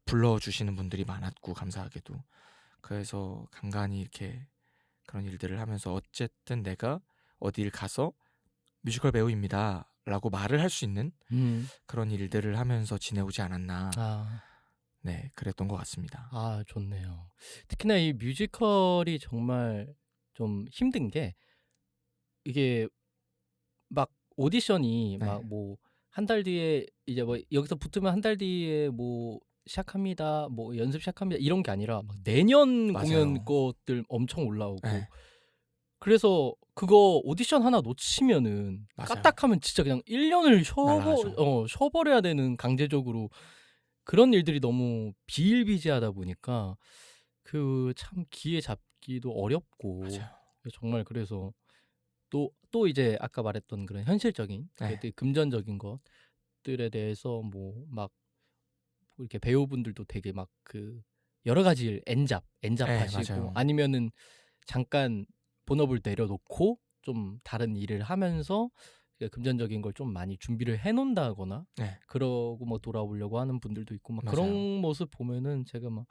불러주시는 분들이 많았고 감사하게도 그래서 간간히 이렇게 그런 일들을 하면서 어쨌든 내가 어딜 가서 뮤지컬 배우입니다 라고 말을 할 수 있는 그런 일들을 하면서 지내오지 않았나 네 그랬던 것 같습니다. 좋네요. 특히나 이 뮤지컬이 정말 좀 힘든 게 이게 막 오디션이 네. 막 뭐 한 달 뒤에 이제 뭐 여기서 붙으면 한 달 뒤에 뭐 시작합니다. 뭐 연습 시작합니다. 이런 게 아니라 막 내년 맞아요. 공연 것들 엄청 올라오고 네. 그래서 그거 오디션 하나 놓치면은 맞아요. 까딱하면 진짜 그냥 1년을 날아가죠. 쉬어버려야 되는 강제적으로 그런 일들이 너무 비일비재하다 보니까 그 참 기회 잡기도 어렵고 맞아요. 정말 그래서 또 이제 아까 말했던 그런 현실적인 되게 금전적인 것들에 대해서 뭐 막 이렇게 배우분들도 되게 막 그 여러 가지 엔잡 하시고 맞아요. 아니면은 잠깐 본업을 내려놓고 좀 다른 일을 하면서 금전적인 걸 좀 많이 준비를 해놓는다거나 네. 그러고 뭐 돌아오려고 하는 분들도 있고 막 맞아요. 그런 모습 보면은 제가 막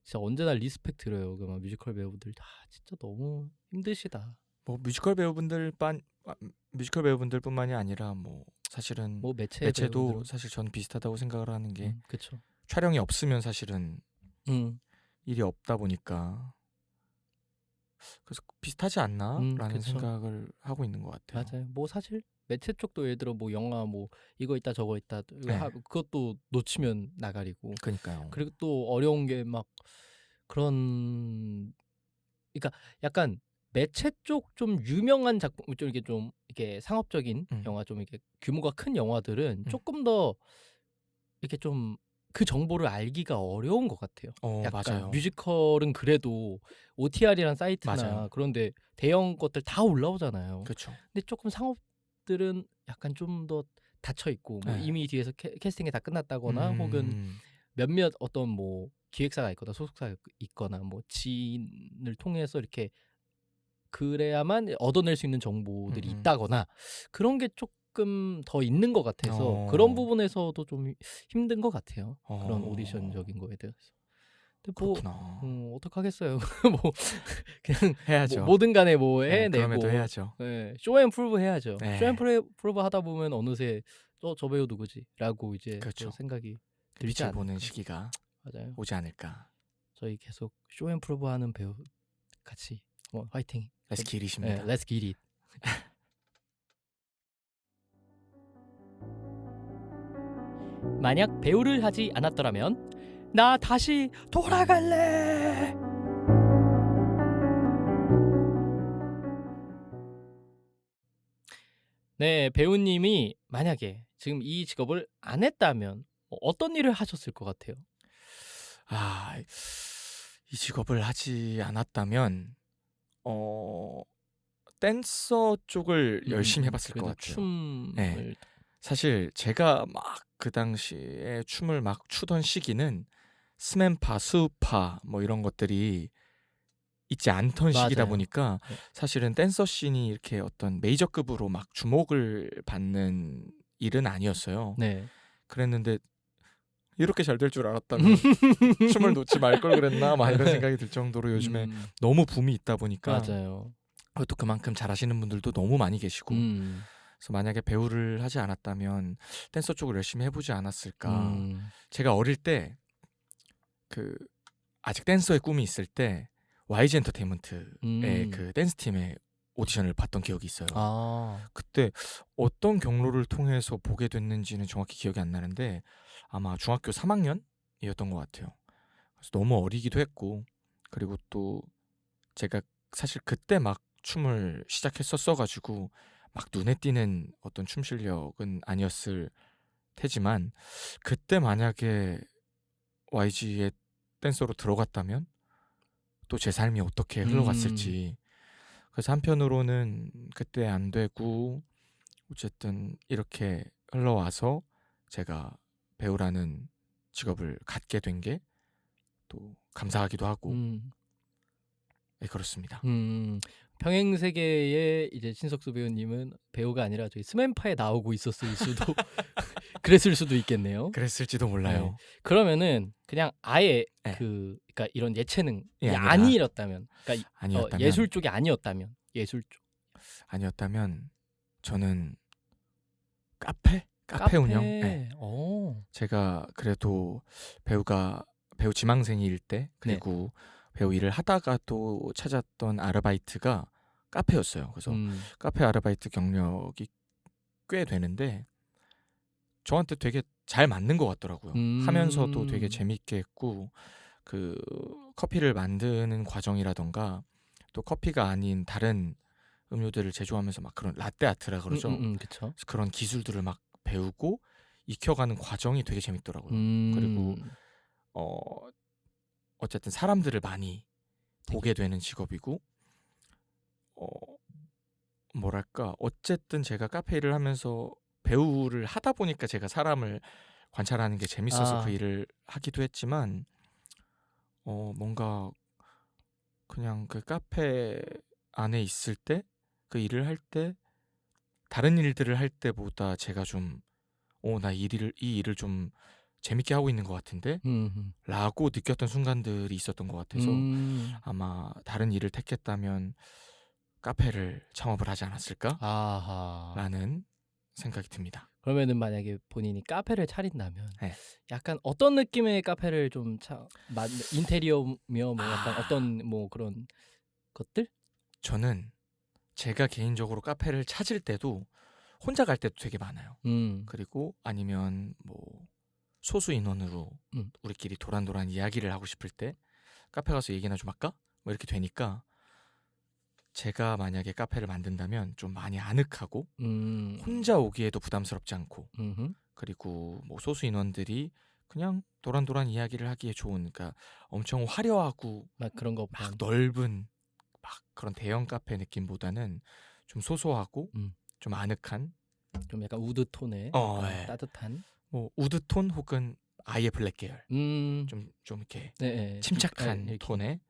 진짜 언제나 리스펙트 드려요. 그 막 뮤지컬 배우분들 다 진짜 너무 힘드시다. 뭐 뮤지컬 배우분들뿐만이 아니라 뭐 사실은 뭐 매체도 매체도 사실 전 비슷하다고 생각을 하는 게 그쵸. 촬영이 없으면 사실은 음, 일이 없다 보니까 그래서 비슷하지 않나라는 그쵸. 생각을 하고 있는 것 같아요. 맞아요. 뭐 사실 매체 쪽도 예를 들어 뭐 영화 뭐 이거 있다 저거 있다 네. 그것도 놓치면 나가리고. 그러니까요. 그리고 또 어려운 게 막 그런 그러니까 약간 매체 쪽 좀 유명한 작품 좀 이렇게 상업적인 영화 좀 이렇게 규모가 큰 영화들은 조금 더 이렇게 좀 그 정보를 알기가 어려운 것 같아요. 약간 맞아요. 뮤지컬은 그래도 OTR이란 사이트나 맞아요. 그런데 대형 것들 다 올라오잖아요. 그렇죠. 근데 조금 상업들은 약간 좀 더 닫혀 있고 뭐 네. 이미 뒤에서 캐스팅이 다 끝났다거나 혹은 몇몇 어떤 뭐 기획사가 있거나 소속사가 있거나 뭐 지인을 통해서 이렇게 그래야만 얻어낼 수 있는 정보들이 있다거나 그런 게 조금 더 있는 것 같아서 그런 부분에서도 좀 힘든 것 같아요. 그런 오디션적인 거에 대해서. 근데 뭐 그렇구나. 어떡하겠어요. 뭐 그냥 해야죠. 뭐든 간에 뭐 네, 해내고 그럼에도 해야죠. 쇼앤프루브 해야죠. 네. 쇼앤프루브 하다 보면 어느새 저 배우 누구지?라고 이제 그렇죠. 또 생각이 들지 빛을 않을까. 보는 시기가 맞아요. 오지 않을까. 저희 계속 쇼앤프루브 하는 배우 같이 화이팅. Let's get it입니다. Let's get it. 만약 배우를 하지 않았더라면 나 다시 돌아갈래. 네, 배우님이 만약에 지금 이 직업을 안 했다면 어떤 일을 하셨을 것 같아요? 이 직업을 하지 않았다면 댄서 쪽을 열심히 해봤을 것 같아요. 춤을 네. 사실 제가 막 그 당시에 춤을 막 추던 시기는 스맨파, 수우파 뭐 이런 것들이 있지 않던 시기다 맞아요. 보니까 네. 사실은 댄서 씬이 이렇게 어떤 메이저급으로 막 주목을 받는 일은 아니었어요. 네. 그랬는데 이렇게 잘 될 줄 알았다면 춤을 놓지 말 걸 그랬나 막 이런 생각이 들 정도로 요즘에 너무 붐이 있다 보니까 맞아요. 또 그만큼 잘하시는 분들도 너무 많이 계시고 그래서 만약에 배우를 하지 않았다면 댄서 쪽을 열심히 해보지 않았을까. 제가 어릴 때 그 아직 댄서의 꿈이 있을 때 YG 엔터테인먼트의 그 댄스 팀의 오디션을 봤던 기억이 있어요. 그때 어떤 경로를 통해서 보게 됐는지는 정확히 기억이 안 나는데 아마 중학교 3학년이었던 것 같아요. 그래서 너무 어리기도 했고 그리고 또 제가 사실 그때 막 춤을 시작했었어가지고 막 눈에 띄는 어떤 춤 실력은 아니었을 테지만 그때 만약에 YG의 댄서로 들어갔다면 또 제 삶이 어떻게 흘러갔을지. 그래서 한편으로는 그때 안 되고 어쨌든 이렇게 흘러와서 제가 배우라는 직업을 갖게 된 게 또 감사하기도 하고 네, 그렇습니다. 평행세계의 이제 신석수 배우님은 배우가 아니라 저희 스맨파에 나오고 있었을 수도 그랬을 수도 있겠네요. 그랬을지도 몰라요. 네. 그러면은 그냥 아예 네. 그러니까 이런 예체능이 아니라, 아니었다면, 그러니까 아니었다면 예술 쪽이 아니었다면, 예술 쪽 아니었다면 저는 카페 운영. 네. 제가 그래도 배우 지망생일 때 그리고 배우 일을 하다가 또 찾았던 아르바이트가 카페였어요. 그래서 카페 아르바이트 경력이 꽤 되는데 저한테 되게 잘 맞는 것 같더라고요. 하면서도 되게 재밌게 했고 그 커피를 만드는 과정이라던가 또 커피가 아닌 다른 음료들을 제조하면서 막 그런 라떼 아트라 그러죠. 그쵸. 그런 기술들을 막 배우고 익혀가는 과정이 되게 재밌더라고요. 그리고 어쨌든 사람들을 많이 보게 되는 직업이고 뭐랄까 어쨌든 제가 카페 일을 하면서 배우를 하다 보니까 제가 사람을 관찰하는 게 재밌어서 그 일을 하기도 했지만 뭔가 그냥 그 카페 안에 있을 때 그 일을 할 때 다른 일들을 할 때보다 제가 좀 나 이 일을 좀 재밌게 하고 있는 것 같은데? 라고 느꼈던 순간들이 있었던 것 같아서 아마 다른 일을 택했다면 카페를 창업을 하지 않았을까? 아하. 라는 생각이 듭니다. 그러면은 만약에 본인이 카페를 차린다면 네. 약간 어떤 느낌의 카페를 좀 인테리어며 뭐 약간 어떤 뭐 그런 것들? 저는 제가 개인적으로 카페를 찾을 때도 혼자 갈 때도 되게 많아요. 그리고 아니면 뭐 소수 인원으로 우리끼리 도란도란 이야기를 하고 싶을 때 카페 가서 얘기나 좀 할까? 뭐 이렇게 되니까 제가 만약에 카페를 만든다면 좀 많이 아늑하고 혼자 오기에도 부담스럽지 않고 그리고 뭐 소수 인원들이 그냥 도란도란 이야기를 하기에 좋은, 그러니까 엄청 화려하고 막 그런 거 막 넓은 막 그런 대형 카페 느낌보다는 좀 소소하고 좀 아늑한, 좀 약간 우드 톤의 네. 따뜻한 뭐 우드톤 혹은 아예 블랙 계열 좀 이렇게 네, 침착한 이렇게. 톤의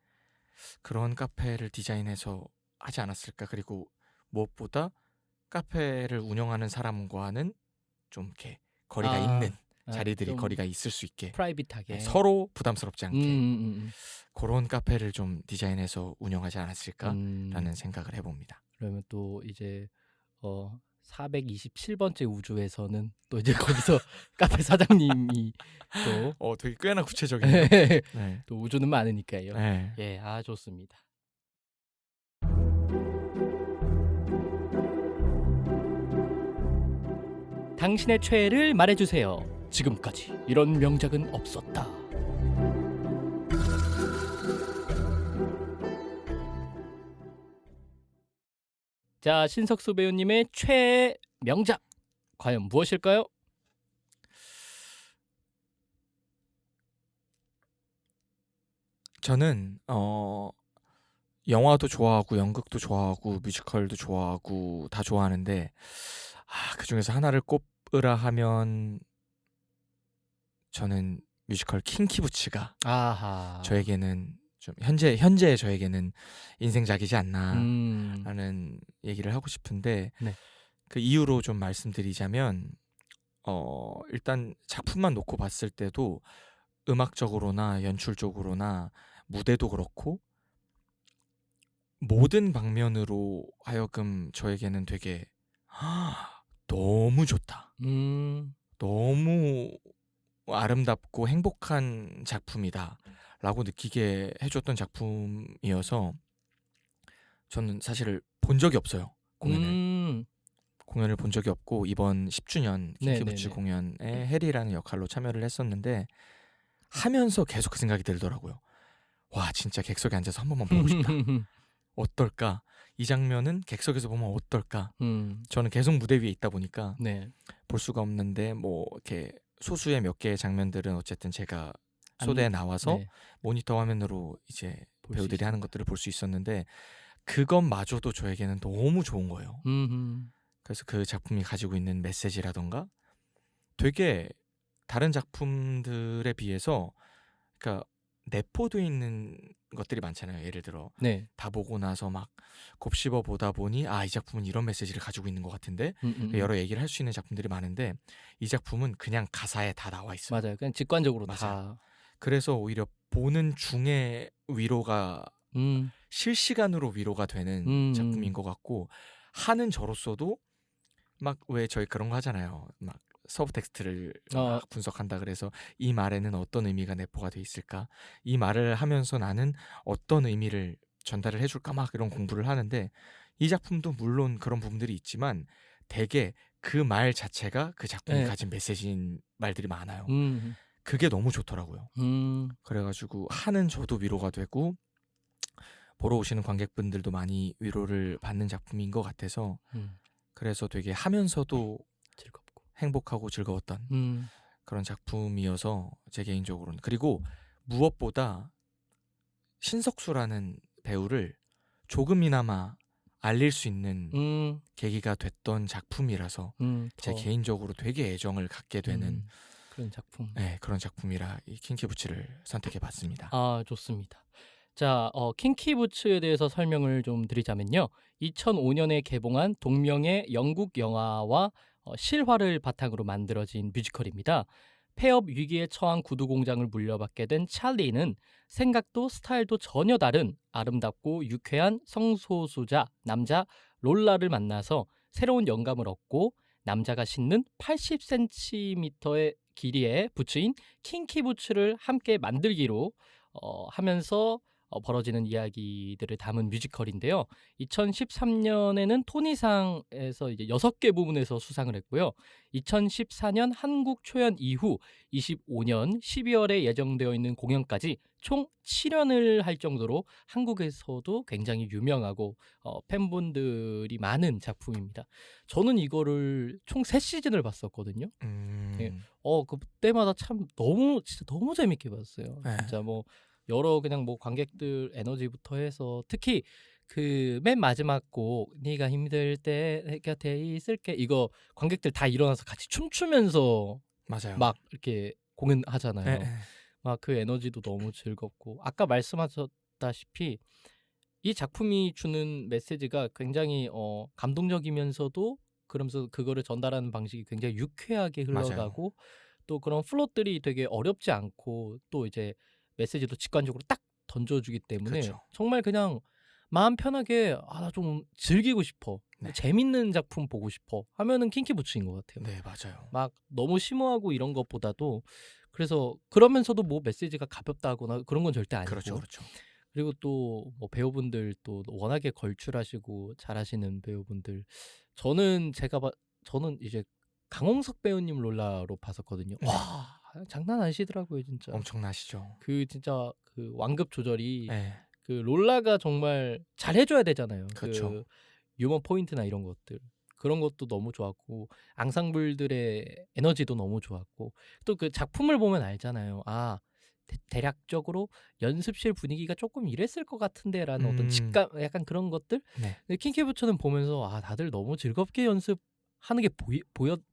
그런 카페를 디자인해서 하지 않았을까. 그리고 무엇보다 카페를 운영하는 사람과는 좀 이렇게 거리가 있는 자리들이 거리가 있을 수 있게 프라이빗하게 서로 부담스럽지 않게 그런 카페를 좀 디자인해서 운영하지 않았을까라는 생각을 해봅니다. 그러면 또 이제 427번째 우주에서는 또 이제 거기서 카페 사장님이 또 되게 꽤나 구체적이네요. 네. 또 우주는 많으니까요. 네. 예, 좋습니다. 당신의 최애를 말해주세요. 지금까지 이런 명작은 없었다. 자, 신석수 배우님의 최애 명작 과연 무엇일까요? 저는 영화도 좋아하고 연극도 좋아하고 뮤지컬도 좋아하고 다 좋아하는데 그중에서 하나를 꼽으라 하면 저는 뮤지컬 킹키부츠가 저에게는 좀 현재 저에게는 인생작이지 않나라는 얘기를 하고 싶은데 네. 그 이유로 좀 말씀드리자면 일단 작품만 놓고 봤을 때도 음악적으로나 연출적으로나 무대도 그렇고 모든 방면으로 하여금 저에게는 되게 너무 좋다. 너무 아름답고 행복한 작품이다 라고 느끼게 해줬던 작품이어서 저는 사실 본 적이 없어요. 공연을 본 적이 없고 이번 10주년 킹키부츠 공연에 해리라는 역할로 참여를 했었는데 하면서 계속 그 생각이 들더라고요. 와, 진짜 객석에 앉아서 한 번만 보고 싶다. 어떨까? 이 장면은 객석에서 보면 어떨까? 저는 계속 무대 위에 있다 보니까 볼 수가 없는데 뭐 이렇게 소수의 몇 개의 장면들은 어쨌든 제가 소대에 나와서 모니터 화면으로 이제 배우들이 하는 것들을 볼 수 있었는데 그것마저도 저에게는 너무 좋은 거예요. 그래서 그 작품이 가지고 있는 메시지라던가 되게 다른 작품들에 비해서 그러니까 내포되어 있는 것들이 많잖아요. 예를 들어 다 보고 나서 막 곱씹어 보다 보니 이 작품은 이런 메시지를 가지고 있는 것 같은데 여러 얘기를 할 수 있는 작품들이 많은데 이 작품은 그냥 가사에 다 나와 있어요. 맞아요. 그냥 직관적으로 다. 그래서 오히려 보는 중에 위로가 실시간으로 위로가 되는 작품인 것 같고 하는 저로서도 막 왜 저희 그런 거 하잖아요. 막 서브 텍스트를 막 분석한다 그래서 이 말에는 어떤 의미가 내포가 돼 있을까? 이 말을 하면서 나는 어떤 의미를 전달을 해줄까? 막 이런 공부를 하는데 이 작품도 물론 그런 부분들이 있지만 되게 그 말 자체가 그 작품이 가진 메시지인 말들이 많아요. 그게 너무 좋더라고요. 그래가지고 하는 저도 위로가 되고 보러 오시는 관객분들도 많이 위로를 받는 작품인 것 같아서 그래서 되게 하면서도 즐겁고 행복하고 즐거웠던 그런 작품이어서 제 개인적으로는. 그리고 무엇보다 신석수라는 배우를 조금이나마 알릴 수 있는 계기가 됐던 작품이라서 제 개인적으로 되게 애정을 갖게 되는 그런 작품. 그런 작품이라 이 킹키부츠를 선택해봤습니다. 좋습니다. 자, 킹키 부츠에 대해서 설명을 좀 드리자면요. 2005년에 개봉한 동명의 영국 영화와 실화를 바탕으로 만들어진 뮤지컬입니다. 폐업 위기에 처한 구두 공장을 물려받게 된 찰리는 생각도 스타일도 전혀 다른 아름답고 유쾌한 성소수자 남자 롤라를 만나서 새로운 영감을 얻고 남자가 신는 80cm의 길이의 부츠인 킹키 부츠를 함께 만들기로 하면서 벌어지는 이야기들을 담은 뮤지컬인데요. 2013년에는 토니상에서 이제 6개 부문에서 수상을 했고요. 2014년 한국 초연 이후 25년 12월에 예정되어 있는 공연까지 총 7연을 할 정도로 한국에서도 굉장히 유명하고 팬분들이 많은 작품입니다. 저는 이거를 총 3시즌을 봤었거든요. 예. 그때마다 참 진짜 너무 재밌게 봤어요. 네. 진짜 뭐 여러 그냥 뭐 관객들 에너지부터 해서 특히 그 맨 마지막 곡 네가 힘들 때 내 곁에 있을게 이거 관객들 다 일어나서 같이 춤추면서 맞아요. 막 이렇게 공연하잖아요. 네. 막 그 에너지도 너무 즐겁고 아까 말씀하셨다시피 이 작품이 주는 메시지가 굉장히 감동적이면서도 그러면서 그거를 전달하는 방식이 굉장히 유쾌하게 흘러가고 맞아요. 또 그런 플롯들이 되게 어렵지 않고 또 이제 메시지도 직관적으로 딱 던져주기 때문에 그쵸. 정말 그냥 마음 편하게 나 좀 즐기고 싶어 네. 재밌는 작품 보고 싶어 하면은 킹키 부츠인 것 같아요. 네, 맞아요. 막 너무 심오하고 이런 것보다도 그래서 그러면서도 뭐 메시지가 가볍다거나 그런 건 절대 아니고 그렇죠, 그렇죠. 그리고 또 뭐 배우분들 또 워낙에 걸출하시고 잘하시는 배우분들 저는 저는 이제 강홍석 배우님 롤라로 봤었거든요. 네. 와 장난 아니시더라고요 진짜. 엄청나시죠. 그 진짜 그 완급 조절이 네. 그 롤라가 정말 잘해줘야 되잖아요. 그렇죠. 그 유머 포인트나 이런 것들 그런 것도 너무 좋았고 앙상블들의 에너지도 너무 좋았고 또 그 작품을 보면 알잖아요. 대략적으로 연습실 분위기가 조금 이랬을 것 같은데라는 어떤 직감 약간 그런 것들. 네. 근데 킹키 부츠는 보면서 다들 너무 즐겁게 연습하는 게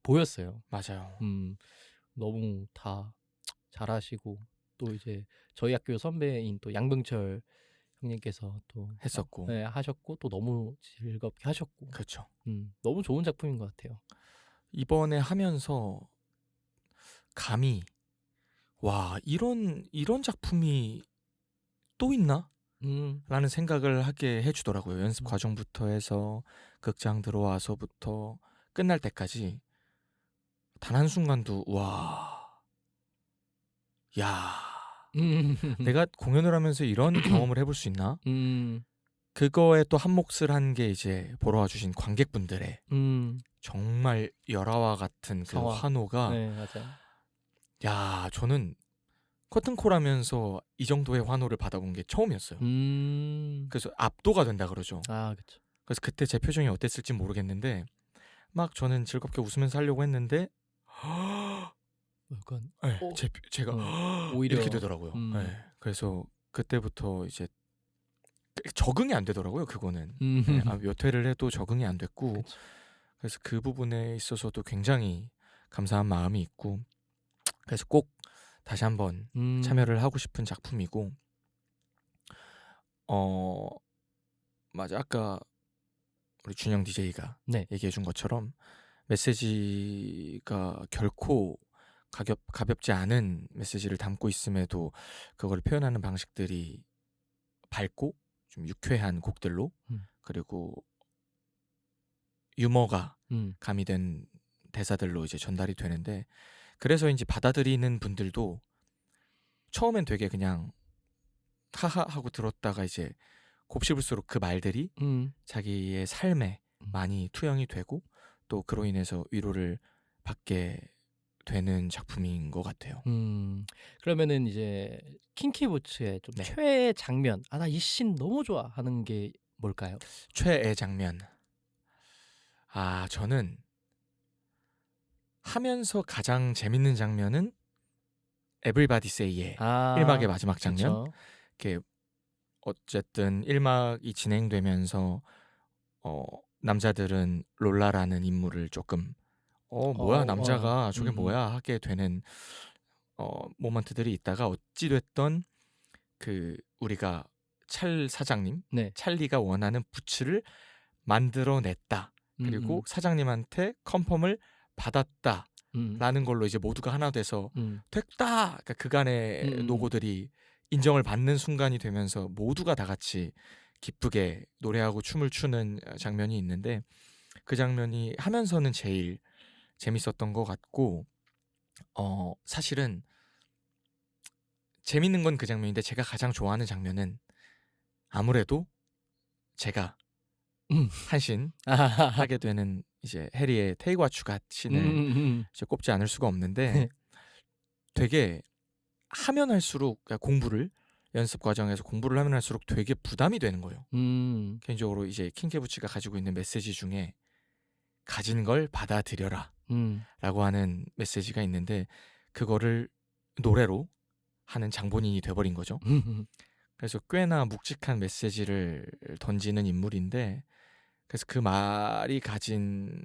보였어요. 맞아요. 너무 다 잘하시고 또 이제 저희 학교 선배인 또 양병철 형님께서 또 했었고. 네, 하셨고 또 너무 즐겁게 하셨고. 그렇죠. 너무 좋은 작품인 것 같아요. 이번에 하면서 감히 와 이런 작품이 또 있나? 라는 생각을 하게 해주더라고요. 연습 과정부터 해서 극장 들어와서부터 끝날 때까지 단 한순간도 야 내가 공연을 하면서 이런 경험을 해볼 수 있나? 그거에 또 한 몫을 한 게 이제 보러 와주신 관객분들의 정말 열화와 같은 그 환호가 네, 맞아요. 야 저는 커튼콜 하면서 이 정도의 환호를 받아본 게 처음이었어요. 그래서 압도가 된다 그러죠. 그렇죠. 그래서 그때 제 표정이 어땠을지 모르겠는데 막 저는 즐겁게 웃으면서 하려고 했는데 약간 네, 제가 오히려 이렇게 되더라고요. 네, 그래서 그때부터 이제 적응이 안 되더라고요. 그거는 네, 몇 회를 해도 적응이 안 됐고 그쵸. 그래서 그 부분에 있어서도 굉장히 감사한 마음이 있고 그래서 꼭 다시 한번 참여를 하고 싶은 작품이고 맞아 아까 우리 준영 DJ가 네. 얘기해준 것처럼 메시지가 결코 가볍지 않은 메시지를 담고 있음에도 그걸 표현하는 방식들이 밝고 좀 유쾌한 곡들로 그리고 유머가 가미된 대사들로 이제 전달이 되는데 그래서인지 받아들이는 분들도 처음엔 되게 그냥 하하 하고 들었다가 이제 곱씹을수록 그 말들이 자기의 삶에 많이 투영이 되고 또 그로 인해서 위로를 받게 되는 작품인 것 같아요. 그러면은 이제 킹키 부츠의 좀 네. 최애 장면 나 이 씬 너무 좋아 하는 게 뭘까요? 최애 장면 저는 하면서 가장 재밌는 장면은 Everybody Say의 1막의 마지막 장면. 이렇게 어쨌든 1막이 진행되면서 남자들은 롤라라는 인물을 조금 뭐야 남자가 저게 뭐야 하게 되는 모먼트들이 있다가 어찌됐던 그 우리가 찰 사장님, 네. 찰리가 원하는 부츠를 만들어냈다. 그리고 사장님한테 컨펌을 받았다라는 걸로 이제 모두가 하나 돼서 됐다. 그러니까 그간의 노고들이 인정을 받는 순간이 되면서 모두가 다 같이 기쁘게 노래하고 춤을 추는 장면이 있는데 그 장면이 하면서는 제일 재밌었던 것 같고 사실은 재밌는 건 그 장면인데 제가 가장 좋아하는 장면은 아무래도 제가 한신 하게 되는 이제 해리의 테이과 추가 씬을 이제 꼽지 않을 수가 없는데 되게 하면 할수록 그러니까 공부를 연습 과정에서 공부를 하면 할수록 되게 부담이 되는 거예요. 개인적으로 이제 킹케부치가 가지고 있는 메시지 중에 가진 걸 받아들여라 라고 하는 메시지가 있는데 그거를 노래로 하는 장본인이 돼버린 거죠. 그래서 꽤나 묵직한 메시지를 던지는 인물인데 그래서 그 말이 가진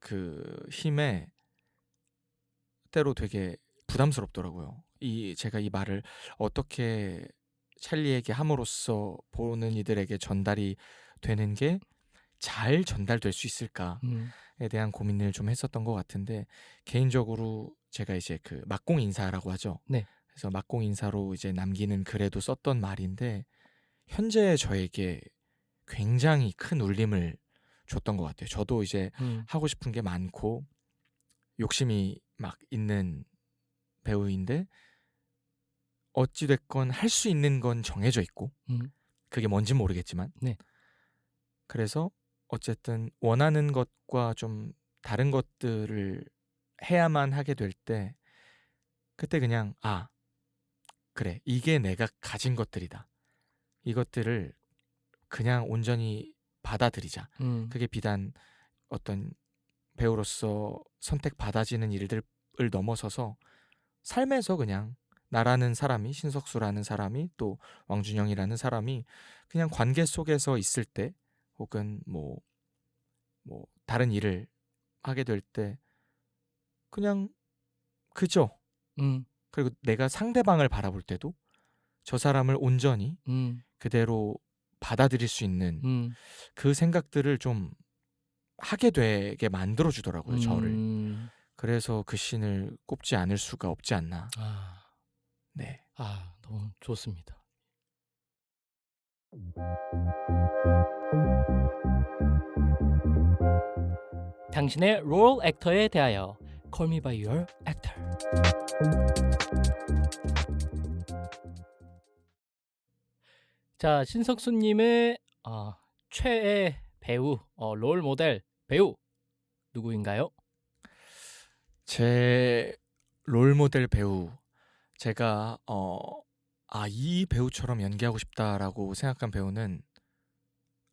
그 힘에 때로 되게 부담스럽더라고요. 제가 이 말을 어떻게 찰리에게 함으로써 보는 이들에게 전달이 되는 게 잘 전달될 수 있을까에 대한 고민을 좀 했었던 것 같은데 개인적으로 제가 이제 그 막공 인사라고 하죠. 네. 그래서 막공 인사로 이제 남기는 글에도 썼던 말인데 현재 저에게 굉장히 큰 울림을 줬던 것 같아요. 저도 이제 하고 싶은 게 많고 욕심이 막 있는 배우인데 어찌됐건 할 수 있는 건 정해져 있고 그게 뭔진 모르겠지만 네. 그래서 어쨌든 원하는 것과 좀 다른 것들을 해야만 하게 될 때 그때 그냥 그래 이게 내가 가진 것들이다. 이것들을 그냥 온전히 받아들이자. 그게 비단 어떤 배우로서 선택받아지는 일들을 넘어서서 삶에서 그냥 나라는 사람이 신석수라는 사람이 또 왕준영이라는 사람이 그냥 관계 속에서 있을 때 혹은 뭐 다른 일을 하게 될 때 그냥 그죠. 그리고 내가 상대방을 바라볼 때도 저 사람을 온전히 그대로 받아들일 수 있는 그 생각들을 좀 하게 되게 만들어 주더라고요. 저를. 그래서 그 씬을 꼽지 않을 수가 없지 않나. 네. 너무 좋습니다. 당신의 롤 액터에 대하여 Call Me By Your Actor. 자, 신석수님의 최애 배우, 롤 모델 배우 누구인가요? 제 롤 모델 배우 제가 이 배우처럼 연기하고 싶다라고 생각한 배우는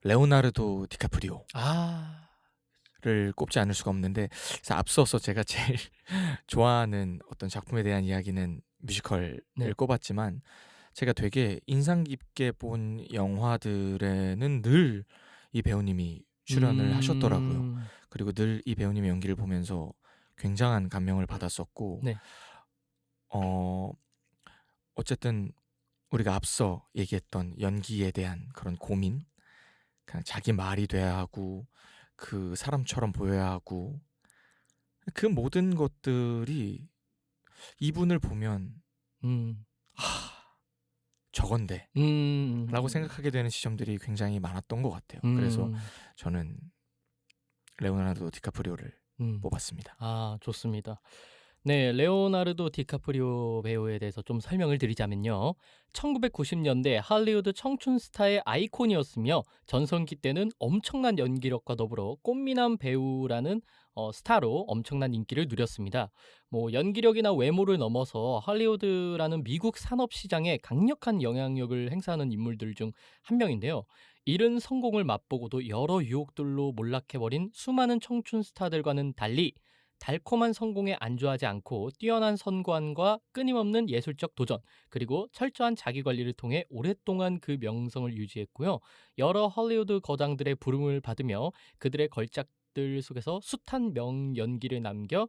레오나르도 디카프리오. 를 꼽지 않을 수가 없는데 앞서서 제가 제일 좋아하는 어떤 작품에 대한 이야기는 뮤지컬을 꼽았지만 제가 되게 인상 깊게 본 영화들에는 늘 이 배우님이 출연을 하셨더라고요. 그리고 늘 이 배우님의 연기를 보면서 굉장한 감명을 받았었고 어쨌든 우리가 앞서 얘기했던 연기에 대한 그런 고민 그냥 자기 말이 돼야 하고 그 사람처럼 보여야 하고 그 모든 것들이 이분을 보면 저건데 라고 생각하게 되는 지점들이 굉장히 많았던 것 같아요. 그래서 저는 레오나르도 디카프리오를 뽑았습니다. 좋습니다. 네, 레오나르도 디카프리오 배우에 대해서 좀 설명을 드리자면요. 1990년대 할리우드 청춘 스타의 아이콘이었으며 전성기 때는 엄청난 연기력과 더불어 꽃미남 배우라는 스타로 엄청난 인기를 누렸습니다. 연기력이나 외모를 넘어서 할리우드라는 미국 산업 시장에 강력한 영향력을 행사하는 인물들 중 한 명인데요. 이른 성공을 맛보고도 여러 유혹들로 몰락해버린 수많은 청춘 스타들과는 달리 달콤한 성공에 안주하지 않고 뛰어난 선관과 끊임없는 예술적 도전, 그리고 철저한 자기관리를 통해 오랫동안 그 명성을 유지했고요. 여러 헐리우드 거장들의 부름을 받으며 그들의 걸작들 속에서 숱한 명연기를 남겨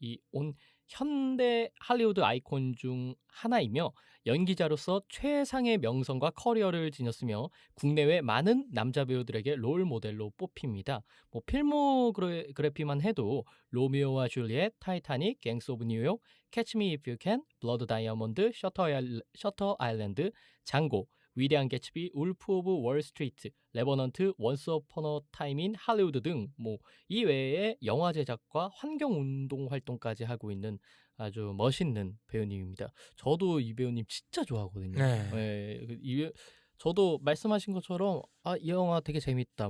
이 온 현대 할리우드 아이콘 중 하나이며 연기자로서 최상의 명성과 커리어를 지녔으며 국내외 많은 남자 배우들에게 롤 모델로 뽑힙니다. 뭐 필모그래피만 해도 로미오와 줄리엣, 타이타닉, 갱스 오브 뉴욕, 캐치 미 이프 유 캔, 블러드 다이아몬드, 셔터 아일랜드, 장고, 위대한 개츠비, 울프 오브 월스트리트, 레버넌트, 원스 어폰 어 타임 인 할리우드 등 뭐 이 외에 영화 제작과 환경 운동 활동까지 하고 있는 아주 멋있는 배우님입니다. 저도 이 배우님 진짜 좋아하거든요. 네. 예, 저도 말씀하신 것처럼 이 영화 되게 재밌다,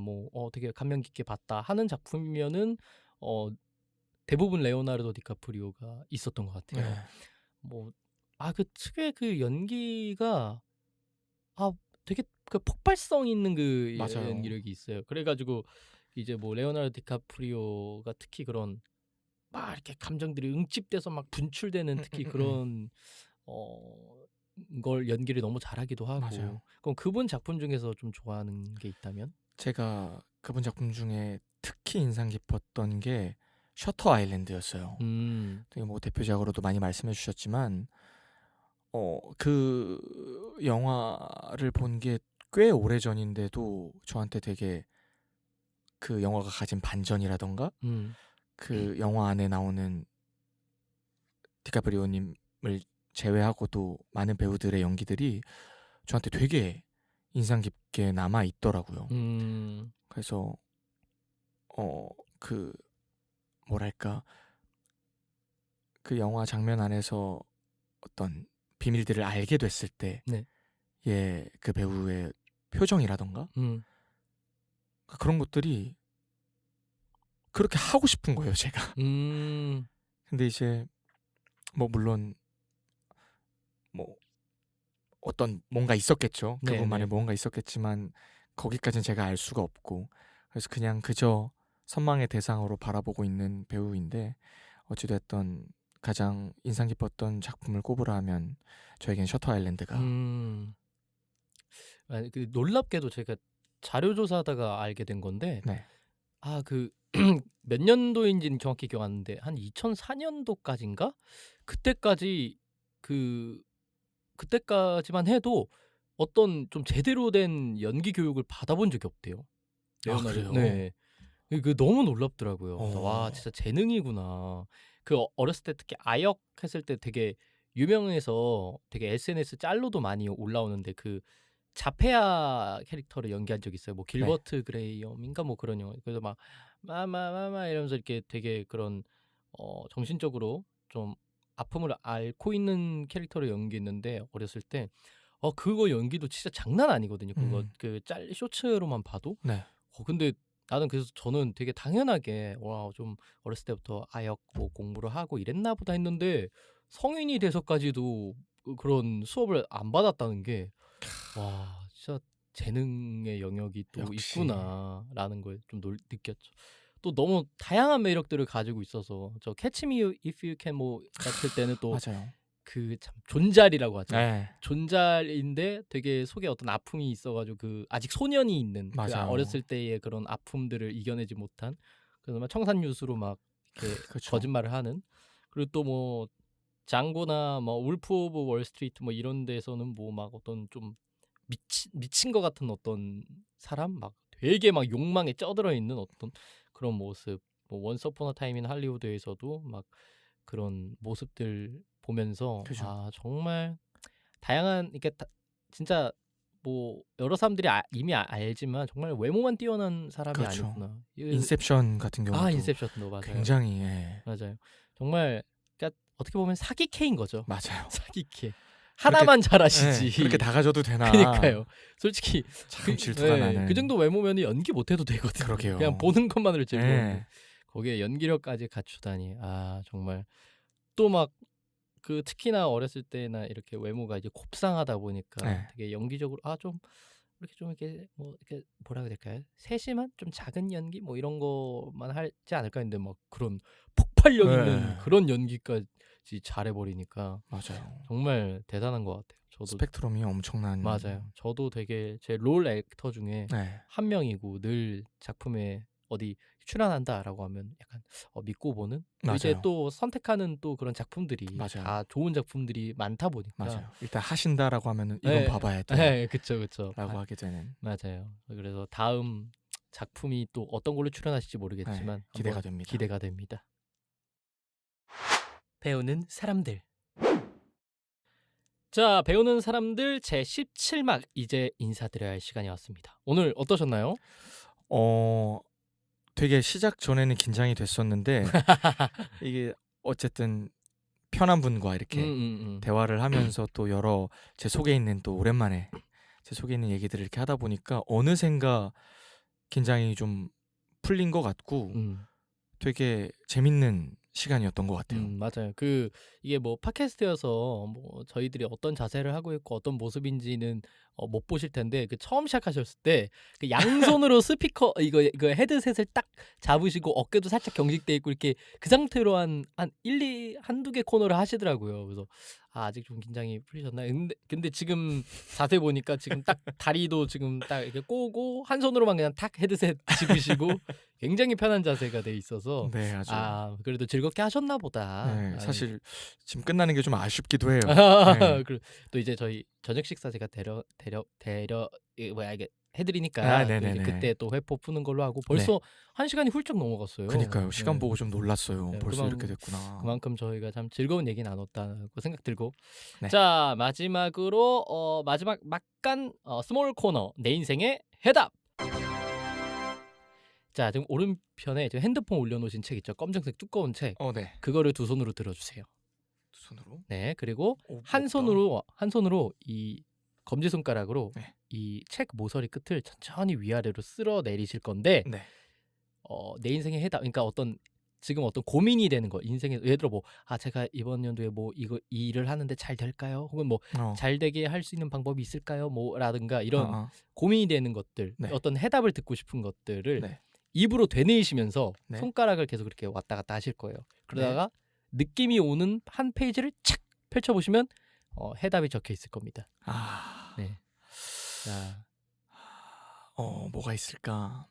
되게 감명 깊게 봤다 하는 작품이면은 대부분 레오나르도 디카프리오가 있었던 것 같아요. 네. 그 특유의 그 연기가 되게 그 폭발성 있는 그 맞아요. 연기력이 있어요. 그래가지고 이제 뭐 레오나르도 디카프리오가 특히 그런 막 이렇게 감정들이 응집돼서 막 분출되는 특히 그런 걸 연기를 너무 잘하기도 하고. 맞아요. 그럼 그분 작품 중에서 좀 좋아하는 게 있다면? 제가 그분 작품 중에 특히 인상 깊었던 게 셔터 아일랜드였어요. 되게 뭐 대표작으로도 많이 말씀해 주셨지만 그 영화를 본 게 꽤 오래 전인데도 저한테 되게 그 영화가 가진 반전이라던가 그 영화 안에 나오는 디카프리오님을 제외하고도 많은 배우들의 연기들이 저한테 되게 인상 깊게 남아 있더라고요. 그래서 그 뭐랄까 그 영화 장면 안에서 어떤 비밀들을 알게 됐을 때 네. 그 배우의 표정이라던가 그런 것들이 그렇게 하고 싶은 거예요, 제가. 근데 이제 뭐 물론 뭐 어떤 뭔가 있었겠죠. 그분만의 뭔가 있었겠지만 거기까지는 제가 알 수가 없고, 그래서 그냥 그저 선망의 대상으로 바라보고 있는 배우인데, 어찌됐든 가장 인상 깊었던 작품을 꼽으라 하면 저에겐 셔터 아일랜드가 그 놀랍게도 제가 자료조사하다가 알게 된 건데 네. 그 몇 년도인지는 정확히 기억 안 나는데 한 2004년도까지인가? 그때까지만 해도 어떤 좀 제대로 된 연기 교육을 받아본 적이 없대요. 그래요? 네. 그 너무 놀랍더라고요. 그래서 와, 어. 진짜 재능이구나. 그 어렸을 때 특히 아역 했을 때 되게 유명해서 되게 SNS 짤로도 많이 올라오는데 그 자페아 캐릭터를 연기한 적이 있어요. 뭐 길버트 그레이엄인가 뭐 그런 영화. 그래서 막 마마마마 이러면서 이렇게 되게 그런 정신적으로 좀 아픔을 앓고 있는 캐릭터를 연기했는데 어렸을 때 그거 연기도 진짜 장난 아니거든요. 그거 그 짤 쇼츠로만 봐도. 네. 근데 나는 그래서 저는 되게 당연하게 좀 어렸을 때부터 아역 뭐 공부를 하고 이랬나 보다 했는데 성인이 돼서까지도 그런 수업을 안 받았다는 게 와, 진짜 재능의 영역이 또 역시. 있구나라는 걸 좀 느꼈죠. 또 너무 다양한 매력들을 가지고 있어서 저 캐치 미 이프 유 캔 뭐 같을 때는 또 맞아요. 그 참 존잘이라고 하죠. 네. 존잘인데 되게 속에 어떤 아픔이 있어가지고 그 아직 소년이 있는 그 맞아요. 어렸을 때의 그런 아픔들을 이겨내지 못한, 그래서 막 청산유수로 막 이렇게 그쵸. 거짓말을 하는. 그리고 또 뭐 장고나 뭐 울프 오브 월스트리트 뭐 이런 데서는 뭐 막 어떤 좀 미친 것 같은 어떤 사람, 막 되게 막 욕망에 쩌들어 있는 어떤 그런 모습. 뭐 원스 어폰 어 타임 인 할리우드에서도 막 그런 모습들 보면서 그죠. 정말 다양한, 이게 진짜 뭐 여러 사람들이 이미 알지만 정말 외모만 뛰어난 사람이 그렇죠. 아니구나. 인셉션 같은 경우도 인셉션도 맞아요. 굉장히 맞아요. 정말 그러니까 어떻게 보면 사기캐인 거죠. 맞아요. 사기캐. 하나만 잘하시지. 그렇게 다 가져도 되나. 그러니까요. 솔직히 참 질투가 나는. 그 정도 외모면 연기 못해도 되거든요. 그러게요. 그냥 보는 것만으로 즐거운데 거기에 연기력까지 갖추다니 정말. 또 막 그 특히나 어렸을 때나 이렇게 외모가 이제 곱상하다 보니까 되게 연기적으로 이렇게 뭐 이렇게 뭐라 그래야 될까요? 세심한 좀 작은 연기 뭐 이런 거만 하지 않을까 했는데 막 그런 폭발력 있는 그런 연기까지 잘해버리니까 맞아요. 정말 대단한 것 같아요. 저도 스펙트럼이 엄청난. 맞아요. 저도 되게 제 롤 액터 중에 네. 한 명이고 늘 작품에 어디 출연한다라고 하면 약간 믿고 보는 맞아요. 이제 또 선택하는 또 그런 작품들이 맞아요. 다 좋은 작품들이 많다 보니까 맞아요. 일단 하신다라고 하면은 이건 네, 봐봐야 돼. 네, 그쵸. 라고 하게 되는. 맞아요. 그래서 다음 작품이 또 어떤 걸로 출연하실지 모르겠지만 네, 기대가 됩니다. 기대가 됩니다. 배우는 사람들. 자, 배우는 사람들 제 17막 이제 인사드려야 할 시간이 왔습니다. 오늘 어떠셨나요? 되게 시작 전에는 긴장이 됐었는데 이게 어쨌든 편한 분과 이렇게 대화를 하면서 또 여러 제 속에 있는 또 오랜만에 제 속에 있는 얘기들을 이렇게 하다 보니까 어느샌가 긴장이 좀 풀린 것 같고 되게 재밌는 시간이었던 것 같아요. 맞아요. 이게 뭐 팟캐스트여서 뭐 저희들이 어떤 자세를 하고 있고 어떤 모습인지는 못 보실 텐데 처음 시작하셨을 때 양손으로 스피커 이거 헤드셋을 딱 잡으시고 어깨도 살짝 경직돼 있고 이렇게 그 상태로 한 1-2 개 코너를 하시더라고요. 그래서 아직 좀 긴장이 풀리셨나요? 근데 지금 자세히 보니까 지금 딱 다리도 지금 딱 이렇게 꼬고 한 손으로만 그냥 탁 헤드셋 집으시고 굉장히 편한 자세가 돼 있어서 네, 아주. 그래도 즐겁게 하셨나 보다. 네, 사실 지금 끝나는 게 좀 아쉽기도 해요. 네. 또 이제 저희 저녁 식사 제가 이게 해드리니까 네네네. 그때 또 회포 푸는 걸로 하고 벌써 1시간이 훌쩍 넘어갔어요. 그러니까요. 시간 네. 보고 좀 놀랐어요. 네, 벌써 이렇게 됐구나. 그만큼 저희가 참 즐거운 얘기 나눴다고 생각 들고. 네. 자, 마지막으로 마지막 막간 스몰 코너 내 인생의 해답. 자, 지금 오른편에 지금 핸드폰 올려놓으신 책 있죠? 검정색 두꺼운 책. 네. 그거를 두 손으로 들어주세요. 두 손으로? 네, 그리고 한 무겁다. 손으로 이 검지 손가락으로 네. 이 책 모서리 끝을 천천히 위아래로 쓸어 내리실 건데 네. 내 인생의 해답. 그러니까 지금 어떤 고민이 되는 거. 인생에 예를 들어 제가 이번 연도에 이 일을 하는데 잘 될까요? 혹은 잘 되게 할 수 있는 방법이 있을까요? 라든가 이런 고민이 되는 것들, 네. 어떤 해답을 듣고 싶은 것들을 네. 입으로 되뇌이시면서 네. 손가락을 계속 이렇게 왔다 갔다 하실 거예요. 그러다가 느낌이 오는 한 페이지를 착 펼쳐보시면 해답이 적혀 있을 겁니다. 네. 자, 뭐가 있을까?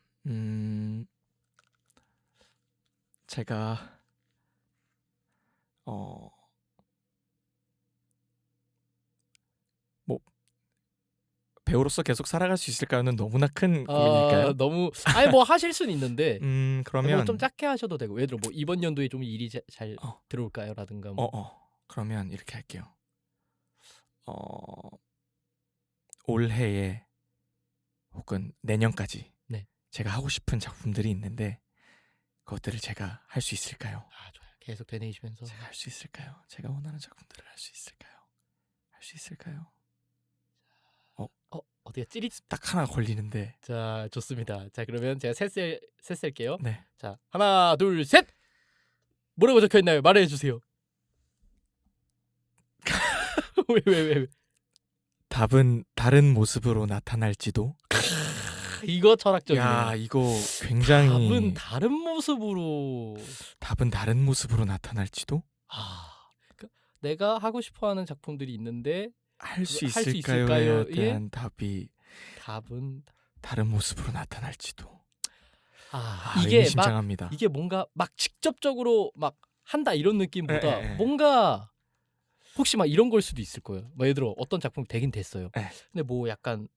제가 배우로서 계속 살아갈 수 있을까요는 너무나 큰 고민일까요? 너무 하실 수는 있는데 그러면 좀 작게 하셔도 되고 예를 들어 이번 연도에 좀 일이 잘 들어올까요?라든가 그러면 이렇게 할게요. 올해에 혹은 내년까지 네. 제가 하고 싶은 작품들이 있는데 그것들을 제가 할 수 있을까요? 좋아요. 계속 되뇌이시면서 제가 할 수 있을까요? 제가 원하는 작품들을 할 수 있을까요? 할 수 있을까요? 어디가 찌릿 딱 하나 걸리는데. 자, 좋습니다. 자, 그러면 제가 셋 셀게요. 네. 자, 하나, 둘, 셋. 뭐라고 적혀 있나요? 말해 주세요. 왜? 답은 다른 모습으로 나타날지도. 이거 철학적이네요. 야, 이거 굉장히. 답은 다른 모습으로 나타날지도. 내가 하고 싶어하는 작품들이 있는데 할 수 있을까요에 대한 답은 다른 모습으로 나타날지도. 이게 의미심장합니다. 이게 뭔가 직접적으로 한다 이런 느낌보다 뭔가 혹시 이런 걸 수도 있을 거예요. 예를 들어 어떤 작품이 되긴 됐어요. 근데 약간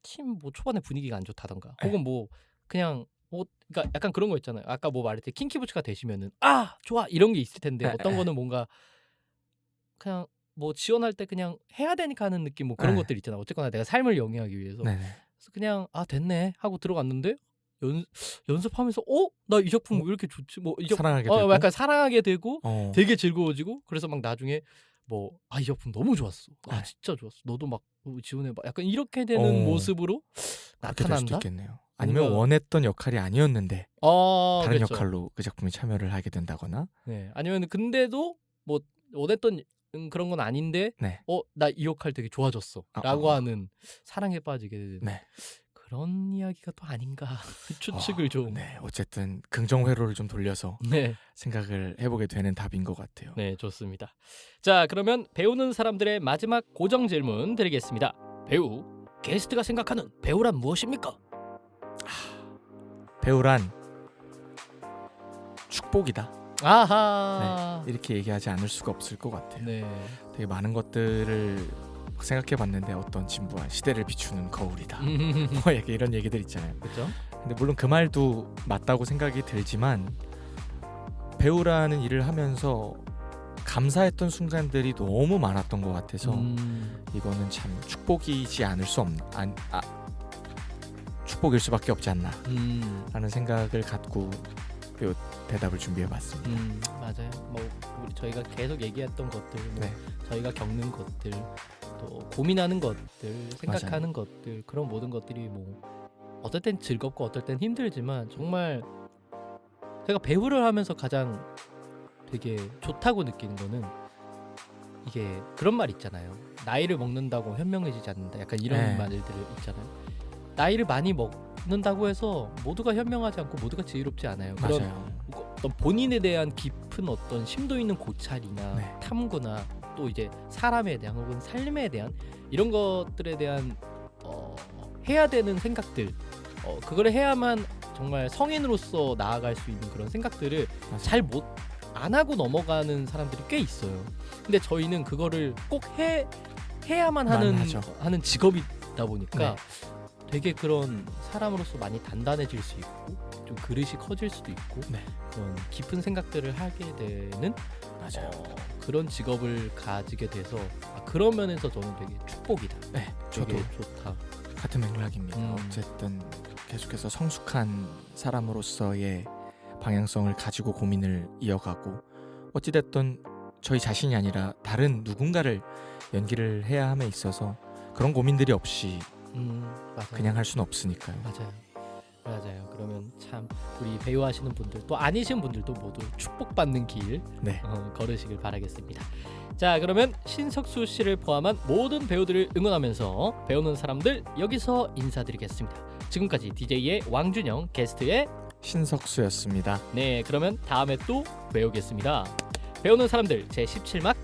팀 초반에 분위기가 안 좋다던가 혹은 그냥 그러니까 약간 그런 거 있잖아요. 아까 말했듯이 킹키부츠가 되시면은 좋아 이런 게 있을 텐데 어떤 거는 뭔가 그냥 지원할 때 그냥 해야 되니까 하는 느낌 그런 것들 있잖아. 어쨌거나 내가 삶을 영위하기 위해서. 그래서 그냥 됐네 하고 들어갔는데 연습하면서 나 이 작품 왜 이렇게 좋지? 이 작품 사랑하게 되고 약간 사랑하게 되고 되게 즐거워지고 그래서 나중에 이 작품 너무 좋았어. 진짜 좋았어. 너도 지원해봐. 약간 이렇게 되는 모습으로 나타난다. 수도 있겠네요. 아니면 원했던 역할이 아니었는데 다른 그렇죠. 역할로 그 작품에 참여를 하게 된다거나. 네. 아니면 근데도 원했던 그런 건 아닌데 나 이 역할 되게 좋아졌어 라고 하는 사랑에 빠지게 되는 그런 이야기가 또 아닌가 추측을 좀. 네, 어쨌든 긍정 회로를 좀 돌려서 네. 생각을 해보게 되는 답인 것 같아요. 네, 좋습니다. 자, 그러면 배우는 사람들의 마지막 고정 질문 드리겠습니다. 배우, 게스트가 생각하는 배우란 무엇입니까? 배우란 축복이다. 아하. 네, 이렇게 얘기하지 않을 수가 없을 것 같아요. 네. 되게 많은 것들을 생각해봤는데 어떤 진부한 시대를 비추는 거울이다. 뭐 이런 얘기들 있잖아요. 그렇죠. 근데 물론 그 말도 맞다고 생각이 들지만 배우라는 일을 하면서 감사했던 순간들이 너무 많았던 것 같아서 이거는 참 축복이지 않을 수 없는 축복일 수밖에 없지 않나 라는 생각을 갖고 대답을 준비해봤습니다. 맞아요. 뭐 우리 저희가 계속 얘기했던 것들, 뭐 네. 저희가 겪는 것들, 또 고민하는 것들, 생각하는 맞아요. 것들, 그런 모든 것들이 뭐 어떨 땐 즐겁고 어떨 땐 힘들지만 정말 제가 배우를 하면서 가장 되게 좋다고 느끼는 거는 이게 그런 말 있잖아요. 나이를 먹는다고 현명해지지 않는다. 약간 이런 네. 말들 있잖아요. 나이를 많이 먹는다고 해서 모두가 현명하지 않고 모두가 지혜롭지 않아요. 그런 맞아요. 어떤 본인에 대한 깊은 어떤 심도 있는 고찰이나 네. 탐구나 또 이제 사람에 대한 혹은 삶에 대한 이런 것들에 대한 해야 되는 생각들, 그거를 해야만 정말 성인으로서 나아갈 수 있는 그런 생각들을 맞아요. 잘 못 안 하고 넘어가는 사람들이 꽤 있어요. 근데 저희는 그거를 꼭 해야만 하는 직업이다 보니까 네. 되게 그런 사람으로서 많이 단단해질 수 있고 좀 그릇이 커질 수도 있고 네. 그런 깊은 생각들을 하게 되는 맞아요. 그런 직업을 가지게 돼서 그런 면에서 저는 되게 축복이다. 네, 되게 저도 좋다. 같은 맥락입니다. 어쨌든 계속해서 성숙한 사람으로서의 방향성을 가지고 고민을 이어가고 어찌됐든 저희 자신이 아니라 다른 누군가를 연기를 해야 함에 있어서 그런 고민들이 없이 맞아요. 그냥 할 수는 없으니까요. 맞아요. 그러면 참 우리 배우 하시는 분들 또 아니신 분들도 모두 축복받는 길 네. 걸으시길 바라겠습니다. 자, 그러면 신석수 씨를 포함한 모든 배우들을 응원하면서 배우는 사람들 여기서 인사드리겠습니다. 지금까지 DJ의 왕준영, 게스트의 신석수였습니다. 네, 그러면 다음에 또 배우겠습니다. 배우는 사람들 제17막